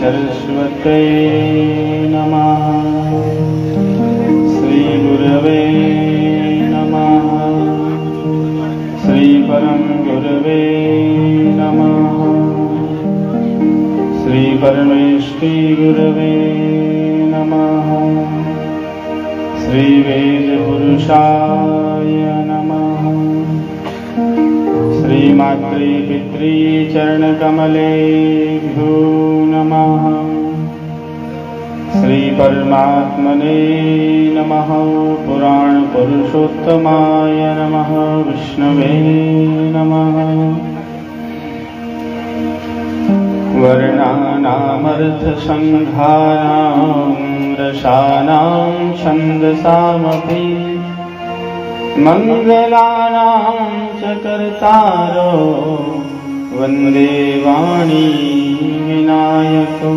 सरस्वते नमः। श्री गुरवे नमः। श्री परम गुरवे नमः। श्री परमेष्टि गुरवे नमः। श्री वेद पुरुषाय नमः। श्री मातृ पितृ चरण कमलेभ्यो नमः। श्री परमात्मने नमः। पुराण पुरुषोत्तमाय नमः। विष्णवे नमः। वर्णानामर्थसंघानां रसानां छन्दसामपि मंगलानां च कर्तारो वन्दे वाणी विनायको।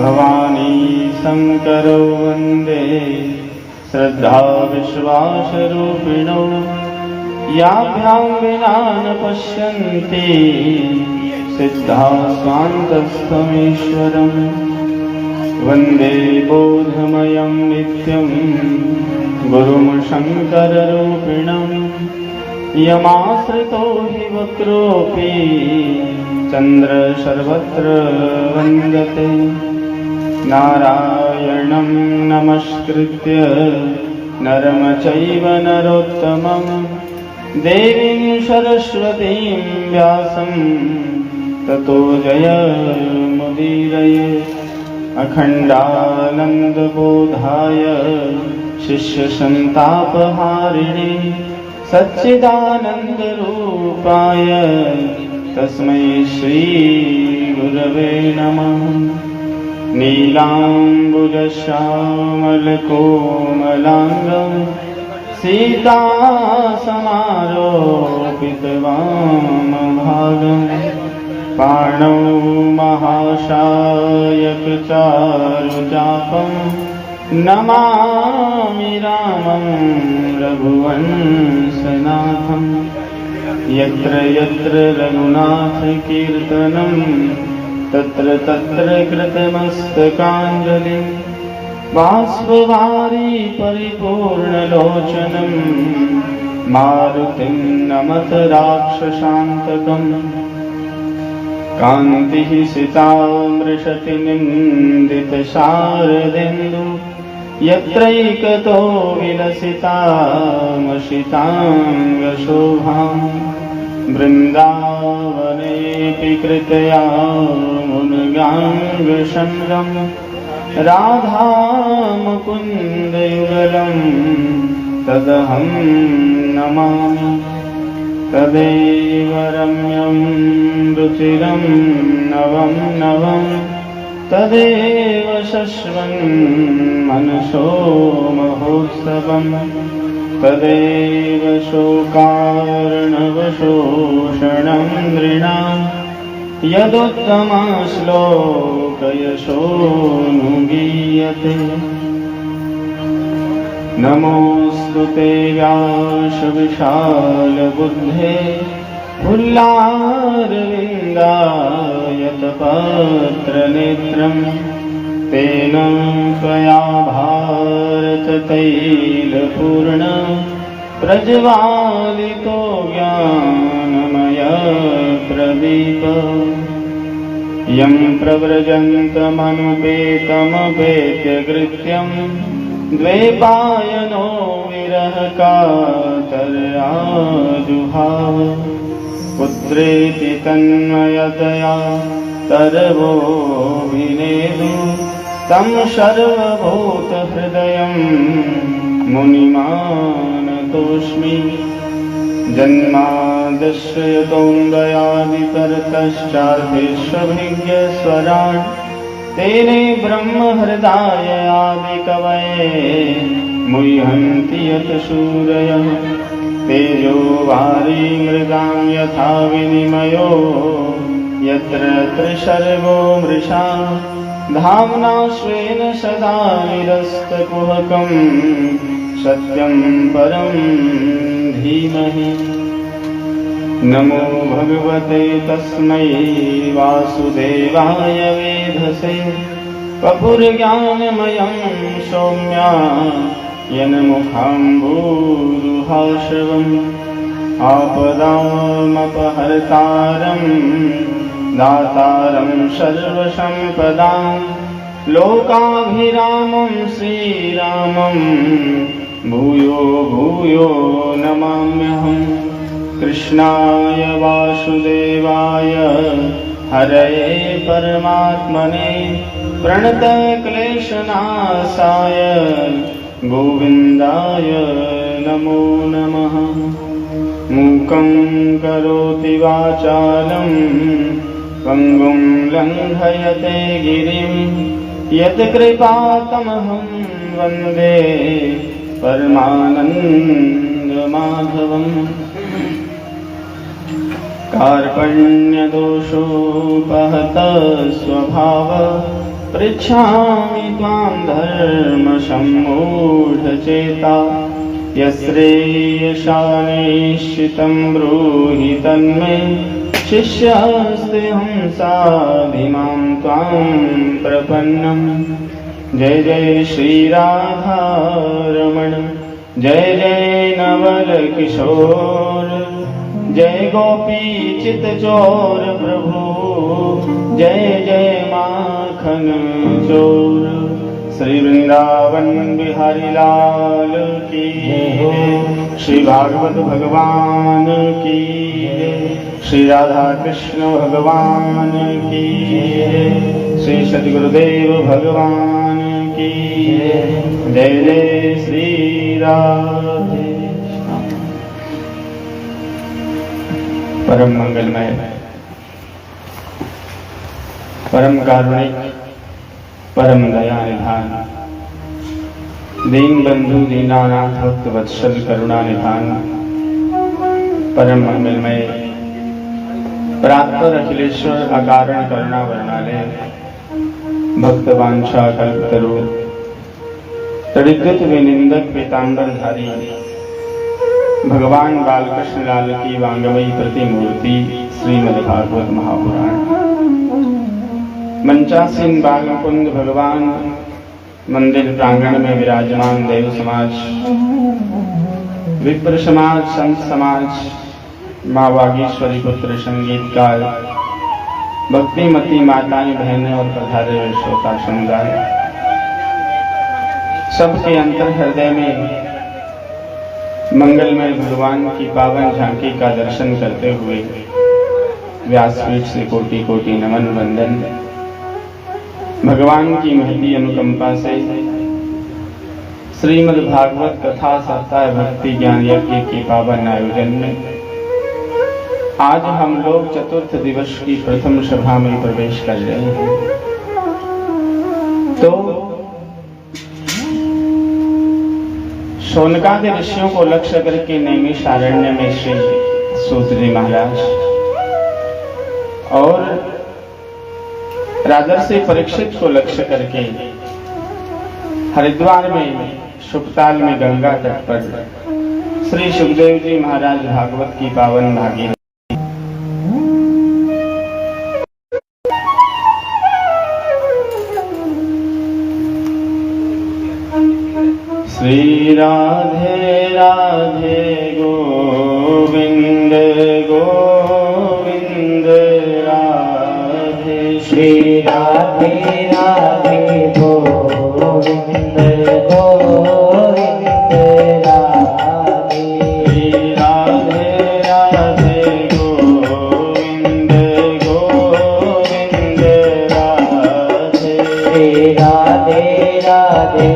भवानी शंकरो वन्दे श्रद्धा विश्वासरूपिणो। याभ्यां विना न पश्यन्ति सिद्धा स्वान्तस्थमीश्वरम्। वन्दे बोधमयं नित्यं गुरुं शङ्कररूपिणम्। यमाश्रितो हि वक्रोऽपि चन्द्र सर्वत्र वन्दते। नारायणं नमस्कृत्य नरं चैव नरोत्तमं। देवीं सरस्वतीं व्यासं ततो जयमुदीरये। अखण्डानन्दबोधाय शिष्यसन्तापहारिणे सच्चिदानन्दरूपाय तस्मै श्री गुरवे नमः। नीलाम्बुजश्यामलकोमलाङ्गं सीतासमारोपितवामभागं। पाणौ महाशायकचारुचापं नमामि रामं रघुवंशनाथं। यत्र यत्र रघुनाथकीर्तनं तत्र तत्र कृतमस्तकाञ्जलिं। बाष्पवारि परिपूर्णलोचनं मारुतिं नमत राक्षसान्तकम्। कान्तिः सितामृषति निन्दितशारदेन्दु। यत्रैकतो विलसितामशिताङ्गशोभाम्। वृन्दावनेऽपि कृतया मुनगाङ्गशङ्गम्। राधामुकुन्दयुगलं तदहं नमामि। तदेव रम्यं रुचिरं नवं नवं। तदेव शश्वन् मनसो महोत्सवम्। तदेव शोकार्णवशोषणं नृणां। यदुत्तमश्लोकयशोऽनुगीयते। नमोऽस्तु ते व्यासविशालबुद्धे। फुल्लारविन्दायतपत्रनेत्रं। तेन त्वया भारततैलपूर्ण प्रज्वालितो ज्ञानमयप्रदीप। यं प्रव्रजन्तमनुपेतमपेत्यकृत्यं। द्वैपायनो विरहकातराजुहाव। पुत्रेति तन्मयतया तरवोऽभिनेदु। तं सर्वभूतहृदयं मुनिमानतोऽस्मि। जन्माद्यस्य यतोऽन्वयादितरतश्चार्थेष्वभिज्ञस्वराट्। तेने ब्रह्महृदाय आदिकवये मुह्यन्ति यत् सूरयः। तेजो वारिमृगां यथा विनिमयो यत्र त्रिसर्गो मृषा। धाम्ना स्वेन सदा निरस्तकुहकं सत्यं परं धीमहि। नमो भगवते तस्मै वासुदेवाय वेधसे वपुर्ज्ञानमयं सौम्या यन्मुखाम्बूरुहाशवम् आपदामपहर्तारं दातारं सर्वसम्पदां लोकाभिरामं श्रीरामं भूयो भूयो नमाम्यहम्। कृष्णाय वासुदेवाय हरये परमात्मने प्रणतक्लेशनाशाय गोविन्दाय नमो नमः। मूकं करोति वाचालं पङ्गुं लङ्घयते गिरिं यत्कृपातमहं वन्दे परमानन्दमाधवम्। कार्पण्यदोषोपहत स्वभाव पृच्छामि त्वां धर्मसम्मूढचेता यश्रेयशानिश्चितं ब्रूहि तन्मे शिष्यस्तेऽहं साधिमां त्वां प्रपन्नम्। जय जय श्री राधारमण जय जय नवल किशोर जय गोपी चित चोर प्रभु जय जय माखन चोर। श्री वृंदावन बिहारी लाल की श्री भागवत भगवान की श्री राधा कृष्ण भगवान की श्री सद्गुरुदेव भगवान की जय जय श्री राधे। परम मंगलमय परम कारुणिक परम दया निधान दीन बंधु दीनानाथ भक्त वत्सल करुणा निधान परम मंगलमय परात्पर अखिलेश्वर अकारण करुणा वर्णालय भक्त वांछा कल्पतरु तड़िद्युत विनिंदक पीतांबरधारी भगवान बालकृष्ण लाल की वांगमयी प्रतिमूर्ति श्रीमद्भागवत महापुराण। मंचासीन बाल मुकुंद भगवान मंदिर प्रांगण में विराजमान देव समाज विप्र समाज संत समाज माँ वागीश्वरी पुत्र संगीतकार भक्तिमती माताएं बहनें और पधारे हुए श्रोता समुदाय सबके अंतर हृदय में मंगलमय भगवान की पावन झांकी का दर्शन करते हुए व्यासपीठ से कोटि कोटि नमन वंदन। भगवान की महती अनुकंपा से श्रीमद् भागवत कथा सप्ताह भक्ति ज्ञान यज्ञ के पावन आयोजन में आज हम लोग चतुर्थ दिवस की प्रथम सभा में प्रवेश कर रहे हैं। तो शौनकादि ऋषियों को लक्ष्य करके नैमिषारण्य में श्री सूत जी महाराज और राजर्षि परीक्षित को लक्ष्य करके हरिद्वार में शुभताल में गंगा तट पर श्री सुखदेव जी महाराज भागवत की पावन भागी श्री राधे राधे गोविंद गोविंद राधे श्री राधे राधे गोविंद गोविंद राधे श्री राधे राधे गोविंद गोविंद राधे श्री राधे राधे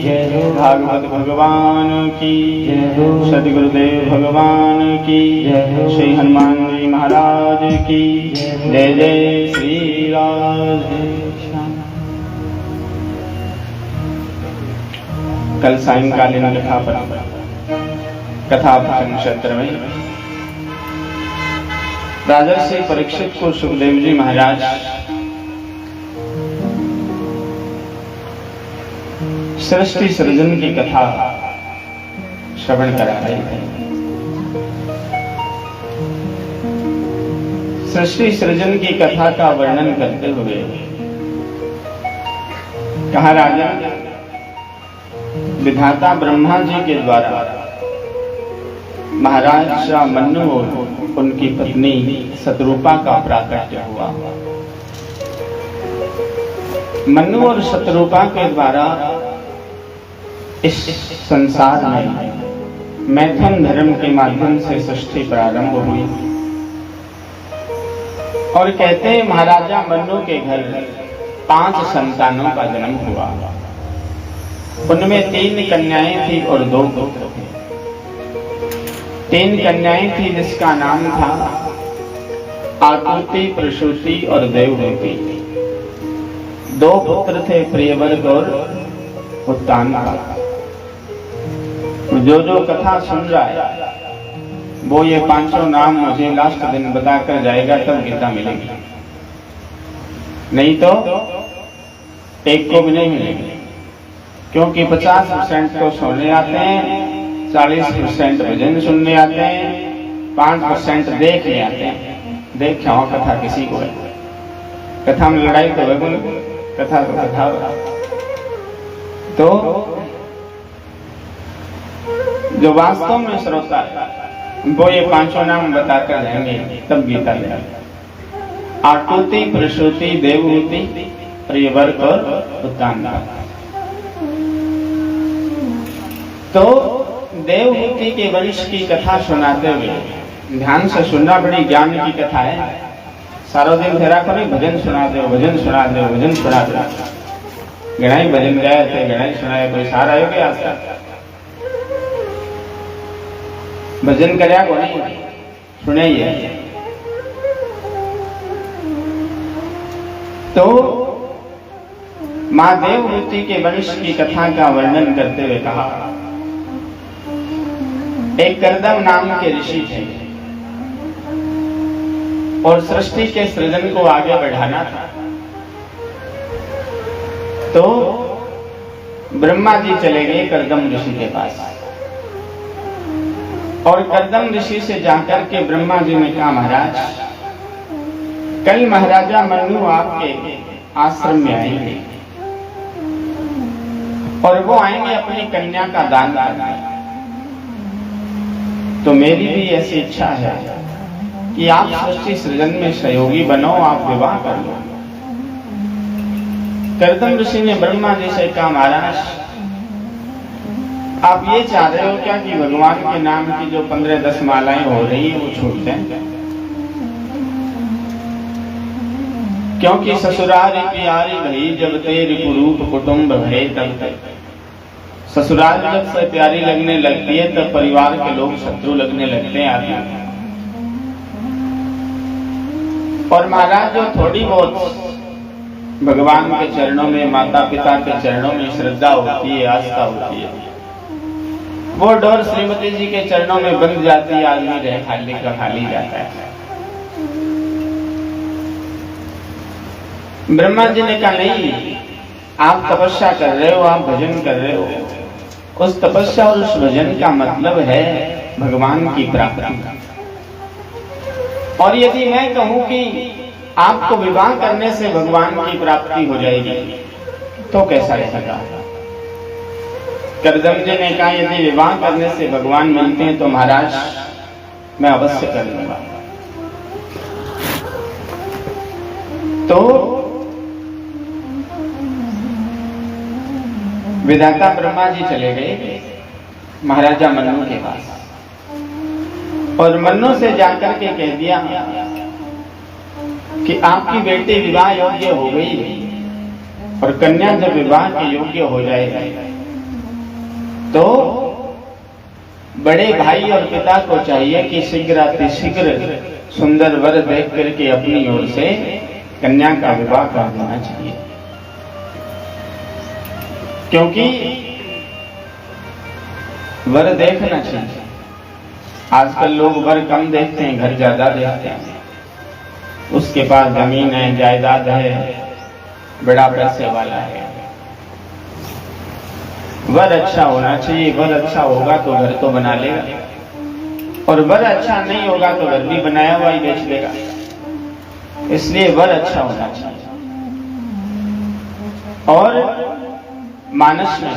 जय हो। भागवत भगवान की जय हो। सदगुरुदेव भगवान की जय हो। श्री हनुमान जी महाराज की जय हो। जय जय श्री राधे श्याम। कल सायंकालीन कथा पर कथा भजन क्षेत्र में राजर्षि परीक्षित को सुखदेव जी महाराज सृष्टि सृजन की कथा श्रवण करा रहे थे। सृष्टि सृजन की कथा का वर्णन करते हुए कहा, राजा विधाता ब्रह्मा जी के द्वारा महाराज मन्नु और उनकी पत्नी शतरूपा का प्राकट्य हुआ। मन्नु और शतरूपा के द्वारा इस संसार में मैथुन धर्म के माध्यम से सृष्टि प्रारंभ हुई। और कहते हैं महाराजा मन्नु के घर 5 संतानों का जन्म हुआ। उनमें 3 कन्याएं थी और 2 पुत्र थे। 3 कन्याएं थी जिसका नाम था आकृति, प्रसूति और देवहूति। 2 पुत्र थे प्रियवर्ग और उत्तानपाद। जो कथा सुन रहा है वो ये 5 नाम मुझे लास्ट दिन बताकर जाएगा, तब गीता मिलेगी, नहीं तो एक को भी नहीं मिलेगी। क्योंकि 50% तो सोने आते हैं, 40% भजन सुनने आते हैं, 5% देखने आते हैं। देख आओ कथा किसी को है, कथा में लड़ाई तो है, कथा तो कथा। तो जो वास्तव में श्रोता है वो ये 5 नाम बताकर जाएंगे, तब गीता लेंगे। आकृति, प्रसूति, देवहूति, प्रियवर्ग और उत्तानपाद। तो देवहूति के वंश की कथा सुनाते हुए, ध्यान से सुनना, बड़ी ज्ञान की कथा है। सारा दिन फेरा करो, भजन सुना दो, भजन सुना दो, भजन सुना दो। गणाई भजन गाए थे, गणाई सुनाया, कोई सारा है क्या आज तक? भजन करया को नहीं सुनाइए। तो मां देवहूति के वंश की कथा का वर्णन करते हुए कहा, एक कर्दम नाम के ऋषि थे और सृष्टि के सृजन को आगे बढ़ाना था। तो ब्रह्मा जी चले गए कर्दम ऋषि के पास और कर्दम ऋषि से जाकर के ब्रह्मा जी ने कहा, महाराज कल महाराजा मन्नु आपके आश्रम में आएंगे और वो आएंगे अपनी कन्या का दान करने। तो मेरी भी ऐसी इच्छा है कि आप सृष्टि सृजन में सहयोगी बनो, आप विवाह कर लो। कर्दम ऋषि ने ब्रह्मा जी से कहा, महाराज आप ये चाह रहे हो क्या कि भगवान के नाम की जो 15-10 मालाएं हो रही है वो छूट जाए? क्योंकि ससुराल प्यारी भई जब तेरी कुरूप कुटुंब भय तब तक। ससुराल जब से प्यारी लगने लगती है तब परिवार के लोग शत्रु लगने लगते हैं आदमी। और महाराज जो थोड़ी बहुत भगवान के चरणों में, माता पिता के चरणों में श्रद्धा होती है, आस्था होती है, वो डोर श्रीमती जी के चरणों में बंध जाती है, आदमी रह खाली का खाली जाता है। ब्रह्मा जी ने कहा, नहीं, आप तपस्या कर रहे हो, आप भजन कर रहे हो। उस तपस्या और उस भजन का मतलब है भगवान की प्राप्ति। और यदि मैं कहूं कि आपको विवाह करने से भगवान की प्राप्ति हो जाएगी तो कैसा रहेगा? कर्दम जी ने कहा, यदि विवाह करने से भगवान मिलते हैं तो महाराज मैं अवश्य कर लूंगा। तो विधाता ब्रह्मा जी चले गए महाराजा मन्नु के पास और मन्नु से जाकर के कह दिया कि आपकी बेटी विवाह योग्य हो गई और कन्या जब विवाह के योग्य हो जाएगी तो बड़े भाई और पिता को चाहिए कि शीघ्र सुंदर वर देख करके अपनी ओर से कन्या का विवाह कर देना चाहिए, क्योंकि वर देखना चाहिए। आजकल लोग वर कम देखते हैं, घर ज्यादा देखते हैं। उसके पास जमीन है, जायदाद है, बड़ा पैसे वाला है। वर अच्छा होना चाहिए। वर अच्छा होगा तो घर तो बना लेगा, और वर अच्छा नहीं होगा तो घर भी बनाया हुआ ही बेच देगा। इसलिए वर अच्छा होना चाहिए। और मानस में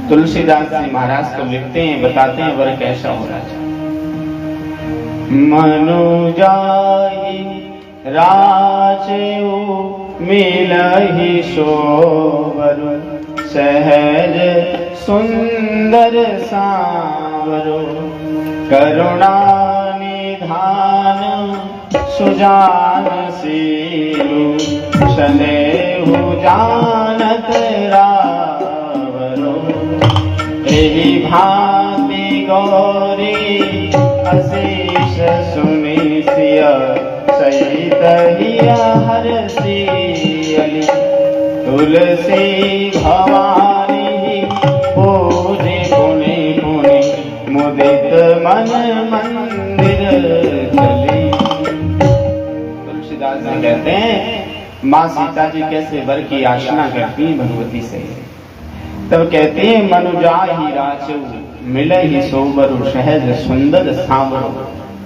तुलसीदास जी महाराज को लिखते हैं, बताते हैं वर कैसा होना चाहिए। मनु जाहि राचेउ मिलहि सोवरु, सहज सुंदर सांवरो, करुणा निधान सुजान सीलु, सनेहु जानत रावरो, एहि भांति गौरी अशीष सुनि सिया, सहित हिया हरसियली, तुलसी भवानी पूजे पुनि पुनि, मुदित मन मंदिर चली। तुलसीदास जी कहते हैं माँ सीता जी कैसे वर की याचना करती भगवती से, तब कहते हैं मनुजाहि राचौ मिले ही सोबरु, सहज सुंदर सांवरो।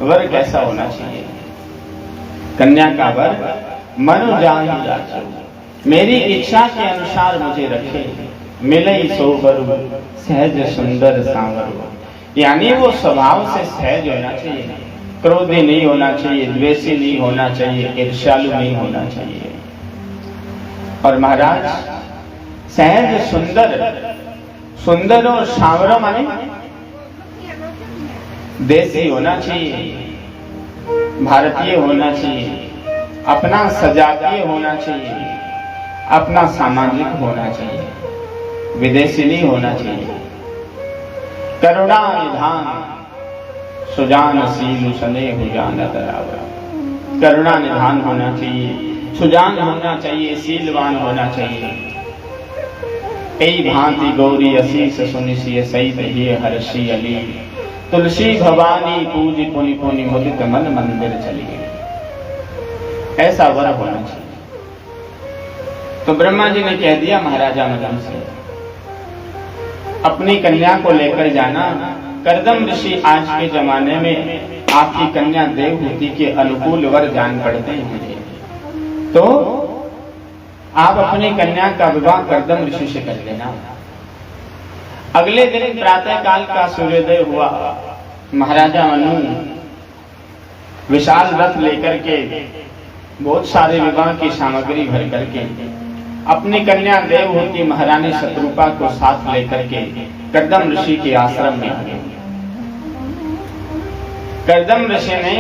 वर कैसा होना चाहिए? कन्या का वर मनुजाहि राचौ, मेरी इच्छा के अनुसार मुझे रखे। मिले ही सोबरु, सहज सुंदर सांवरो, यानी वो स्वभाव से सहज होना चाहिए, क्रोधी नहीं होना चाहिए, द्वेषी नहीं होना चाहिए, ईर्ष्यालु नहीं होना चाहिए। और महाराज सहज सुंदर, सुंदर और सांवरो माने देसी होना चाहिए, भारतीय होना चाहिए, अपना सजातीय होना चाहिए, अपना सामाजिक होना चाहिए, विदेशी नहीं होना चाहिए। करुणा निधान सुजान सीलु, सनेहु जानत रावरा, करुणा निधान होना चाहिए, सुजान होना चाहिए, शीलवान होना चाहिए। ऐ भांति गौरी अशीष सुनिसिय, सहित ही हर्षि अली, तुलसी भवानी पूजी पुनि पुनि, मुदित मन मंदिर चली। ऐसा वर होना चाहिए। तो ब्रह्मा जी ने कह दिया महाराजा मदन से, अपनी कन्या को लेकर जाना। कर्दम ऋषि आज के जमाने में आपकी कन्या देवहूति के अनुकूल वर जान पड़ते हैं मुझे, तो आप अपनी कन्या का विवाह कर्दम ऋषि से कर लेना। अगले दिन प्रातः काल का सूर्योदय हुआ। महाराजा मनु विशाल रथ लेकर के, बहुत सारे विवाह की सामग्री भर करके, अपनी कन्या देवहूति महारानी शत्रुपा को साथ लेकर के कर्दम ऋषि के आश्रम में आ गए। कर्दम ऋषि ने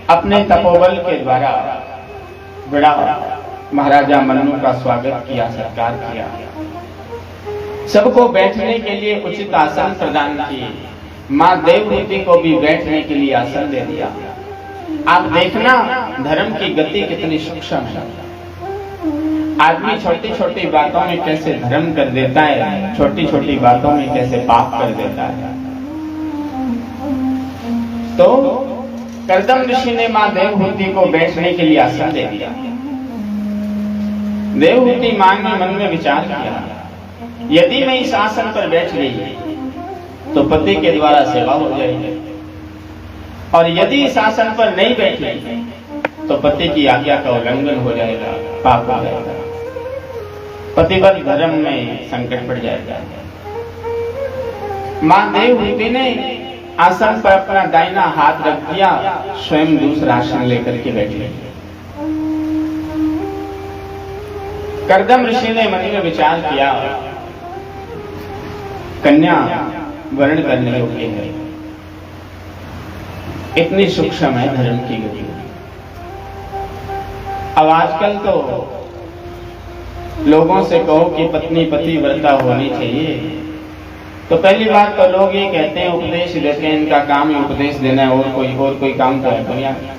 अपने तपोबल के द्वारा बड़ा महाराजा मनु का स्वागत किया, सत्कार किया, सबको बैठने के लिए उचित आसन प्रदान किए। मां देवहूति को भी बैठने के लिए आसन दे दिया। आप देखना धर्म की गति कितनी सूक्ष्म है। आदमी छोटी छोटी बातों में कैसे धर्म कर देता है, छोटी छोटी बातों में कैसे पाप कर देता है। तो कर्दम ऋषि ने मां देवहूति को बैठने के लिए आसन दे दिया। देवहूति मां ने मन में विचार किया, यदि मैं इस आसन पर बैठ गई तो पति के द्वारा सेवा हो जाएगी, और यदि इस आसन पर नहीं बैठी तो पति की आज्ञा का उल्लंघन हो जाएगा, पाप हो जाएगा, पतिव्रत धर्म में संकट पड़ जाएगा। मां देवहूति ने आसन पर अपना दाहिना हाथ रख दिया, स्वयं दूसरा आसन लेकर के बैठी। कर्दम ऋषि ने मन में विचार किया, कन्या वर्ण करने योग्य है, इतनी सूक्ष्म है धर्म की गति। अब आजकल तो लोगों से कहो कि पत्नी पतिव्रता होनी चाहिए, तो पहली बात तो लोग ये कहते हैं, उपदेश देते हैं, इनका काम ही उपदेश देना है, और कोई काम तो है दुनिया में।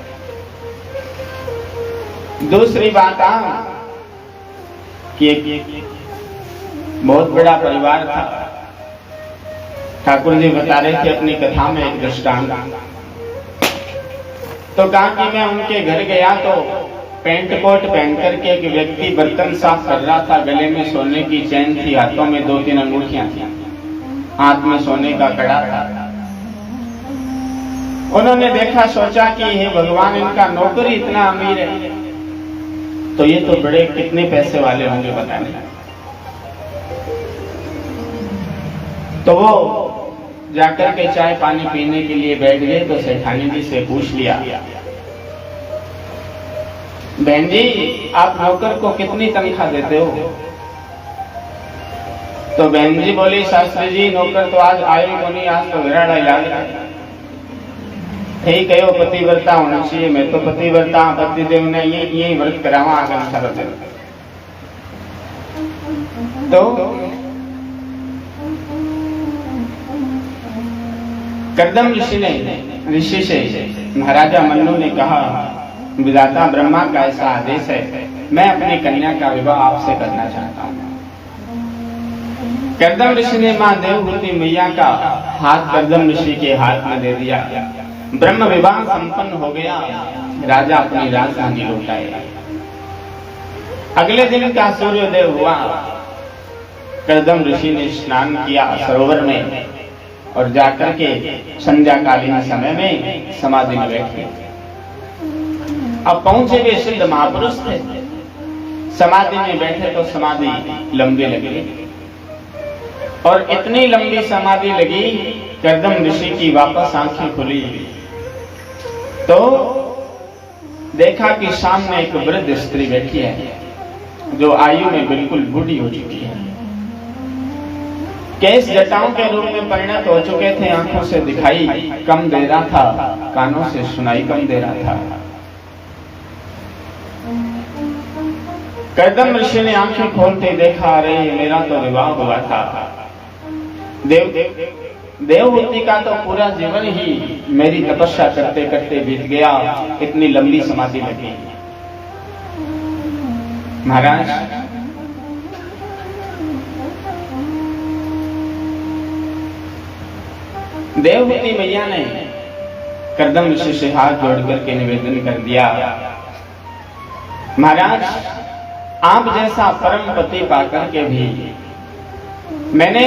दूसरी बात कि एक बहुत बड़ा परिवार था। ठाकुर जी बता रहे थे अपनी कथा में एक दृष्टांत, तो कहा कि मैं उनके घर गया तो पैंट कोट पहन करके एक व्यक्ति बर्तन साफ कर रहा था, गले में सोने की चैन थी, हाथों में 2-3 अंगूठियां थी, हाथ में सोने का कड़ा था। उन्होंने देखा, सोचा कि हे भगवान, इनका नौकर इतना अमीर है तो ये तो बड़े कितने पैसे वाले होंगे पता नहीं। तो वो जाकर के चाय पानी पीने के लिए बैठ गए, तो सेठानी जी से पूछ लिया, बहन जी आप नौकर को कितनी तनख्वाह देते हो? तो बहन जी बोली, शास्त्री जी नौकर तो आज आए को नहीं, आज तो घराड़ा याद है। ठीक है, पतिव्रता होना चाहिए, मैं तो पतिव्रता, पतिदेव ने ये व्रत करावा आगे सारा दिन। तो कर्दम ऋषि से महाराजा मन्नु ने कहा, विधाता ब्रह्मा का ऐसा आदेश है, मैं अपनी कन्या का विवाह आपसे करना चाहता हूँ। कर्दम ऋषि ने मां देवहूति मैया का हाथ कर्दम ऋषि के हाथ में दे दिया। ब्रह्म विवाह संपन्न हो गया, राजा अपनी राजधानी लौट आए। अगले दिन का सूर्योदय हुआ, कर्दम ऋषि ने स्नान किया सरोवर में और जाकर के संध्याकालीन समय में समाधि में बैठे। अब पहुंचे वे सिद्ध महापुरुष थे, समाधि में बैठे तो समाधि लंबी लगी, और इतनी लंबी समाधि लगी, कर्दम ऋषि की वापस आंखें खुली तो देखा कि सामने एक वृद्ध स्त्री बैठी है, जो आयु में बिल्कुल बूढ़ी हो चुकी है। केस जटाओं के रूप में परिणत हो चुके थे, आंखों से दिखाई कम दे रहा था, कानों से सुनाई कम दे रहा था। कर्दम ऋषि ने आंखें खोलते देखा, अरे मेरा तो विवाह हुआ था। देवहूति का तो पूरा जीवन ही मेरी तपस्या करते करते बीत गया, इतनी लंबी समाधि लगी। महाराज देवहूति मैया ने कर्दम ऋषि से हाथ जोड़ करके निवेदन कर दिया, महाराज आप जैसा परम पति पाकर के भी मैंने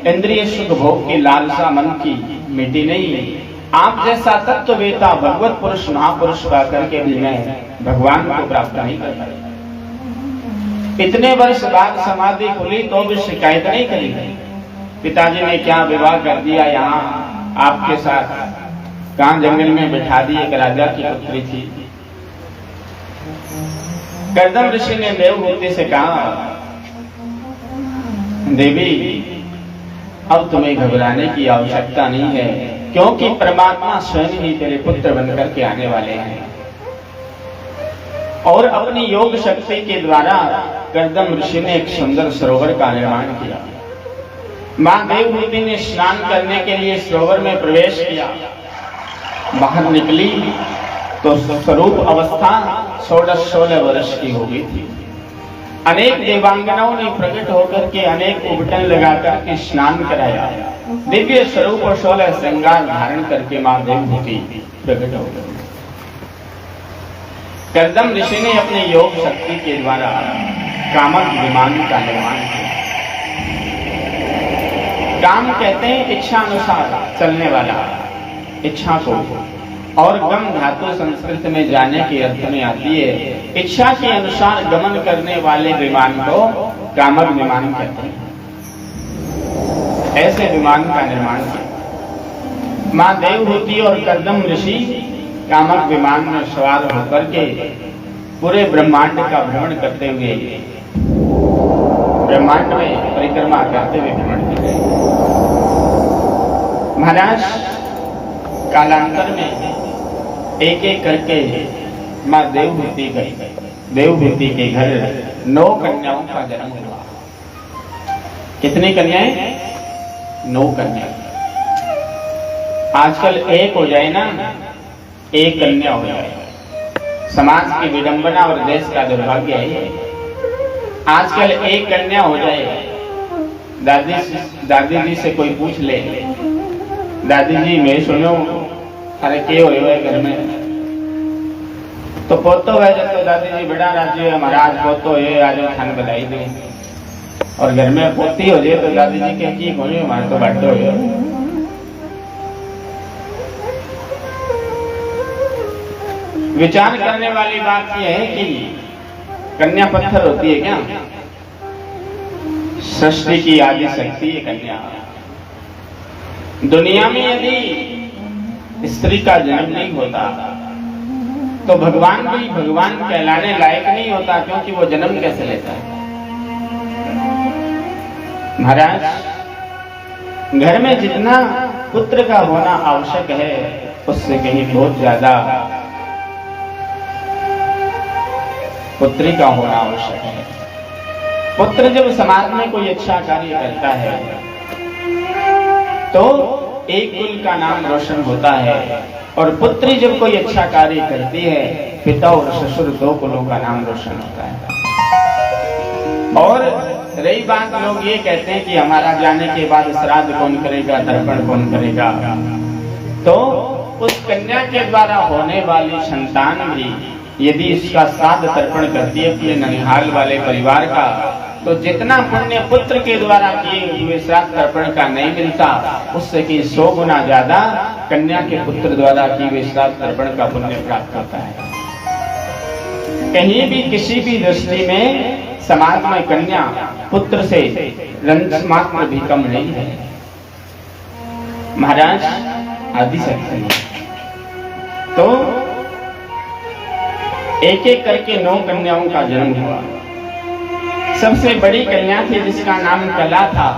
इंद्रिय सुख भोग की लालसा मन की मिटी नहीं। आप जैसा तत्ववेता भगवत पुरुष महापुरुष पाकर के भी मैं भगवान को प्राप्त नहीं कर पाई। इतने वर्ष बाद समाधि खुली तो भी शिकायत नहीं करी, पिताजी ने क्या विवाह कर दिया यहाँ आपके साथ, कहां जंगल में बिठा दी, एक राजा की पुत्री थी। कर्दम ऋषि ने देवहूति से कहा, देवी अब तुम्हें घबराने की आवश्यकता नहीं है, क्योंकि परमात्मा स्वयं ही तेरे पुत्र बनकर के आने वाले हैं। और अपनी योग शक्ति के द्वारा कर्दम ऋषि ने एक सुंदर सरोवर का निर्माण किया। मां देवहूति ने स्नान करने के लिए सरोवर में प्रवेश किया, बाहर निकली तो स्वरूप अवस्था 16 वर्ष की हो गई थी। अनेक देवांगनाओं ने प्रकट होकर के अनेक उबटन लगाकर के स्नान कराया। दिव्य स्वरूप और 16 श्रृंगार धारण करके मां देवहूति प्रकट हो गई। कर्दम ऋषि ने अपने योग शक्ति के द्वारा कामक विमान का निर्माण किया। काम कहते हैं इच्छा अनुसार चलने वाला, इच्छा को, और गम धातु संस्कृत में जाने के अर्थ में आती है। इच्छा के अनुसार गमन करने वाले विमान को कामक विमान कहते हैं। ऐसे विमान का निर्माण किया। मां देवहूति और कर्दम ऋषि कामक विमान में सवार होकर के पूरे ब्रह्मांड का भ्रमण करते हुए, ब्रह्मांड में परिक्रमा करते हुए भ्रमण करते। महाराज कालांतर में एक एक करके माँ देवभूति गई। देवभूति के घर 9 कन्याओं का जन्म हुआ। कितनी कन्याएं? 9 कन्या। आजकल एक हो जाए ना, एक कन्या हो जाए, समाज की विडंबना और देश का दुर्भाग्य है। आजकल एक कन्या हो जाए, दादी जी से कोई पूछ ले, दादी जी मैं सुनो अरे के हो घर में, तो पोतो है जब तो दादी जी बड़ा राज्य है महाराज पोतो है आज खान बधाई दे, और घर में पोती हो जाए तो दादी जी के की होनी हमारे तो बड्डो हो। विचार करने वाली बात यह है कि कन्या पत्थर होती है क्या? सृष्टि की आदि शक्ति है कन्या। दुनिया में यदि स्त्री का जन्म नहीं होता तो भगवान भी भगवान कहलाने लायक नहीं होता, क्योंकि वो जन्म कैसे लेता है? महाराज, घर में जितना पुत्र का होना आवश्यक है उससे कहीं बहुत ज्यादा पुत्री का होना आवश्यक है। पुत्र जब समाज में कोई अच्छा कार्य करता है तो एक कुल का नाम रोशन होता है, और पुत्री जब कोई अच्छा कार्य करती है पिता और ससुर 2 कुलों का नाम रोशन होता है। और रही बात, लोग ये कहते हैं कि हमारा जाने के बाद श्राद्ध कौन करेगा, तर्पण कौन करेगा, तो उस कन्या के द्वारा होने वाली संतान भी यदि इसका श्राद्ध तर्पण करती है अपने ननिहाल वाले परिवार का, तो जितना पुण्य पुत्र के द्वारा किए हुए श्राद्ध तर्पण का नहीं मिलता, उससे कि 100 गुना ज्यादा कन्या के पुत्र द्वारा किए हुए श्राद्ध तर्पण का पुण्य प्राप्त होता है। कहीं भी किसी भी दृष्टि में समाज में कन्या पुत्र से रंज मात्र भी कम नहीं है। महाराज आदि शक्ति तो एक एक करके 9 कन्याओं का जन्म हुआ। सबसे बड़ी कन्या थी जिसका नाम कला था,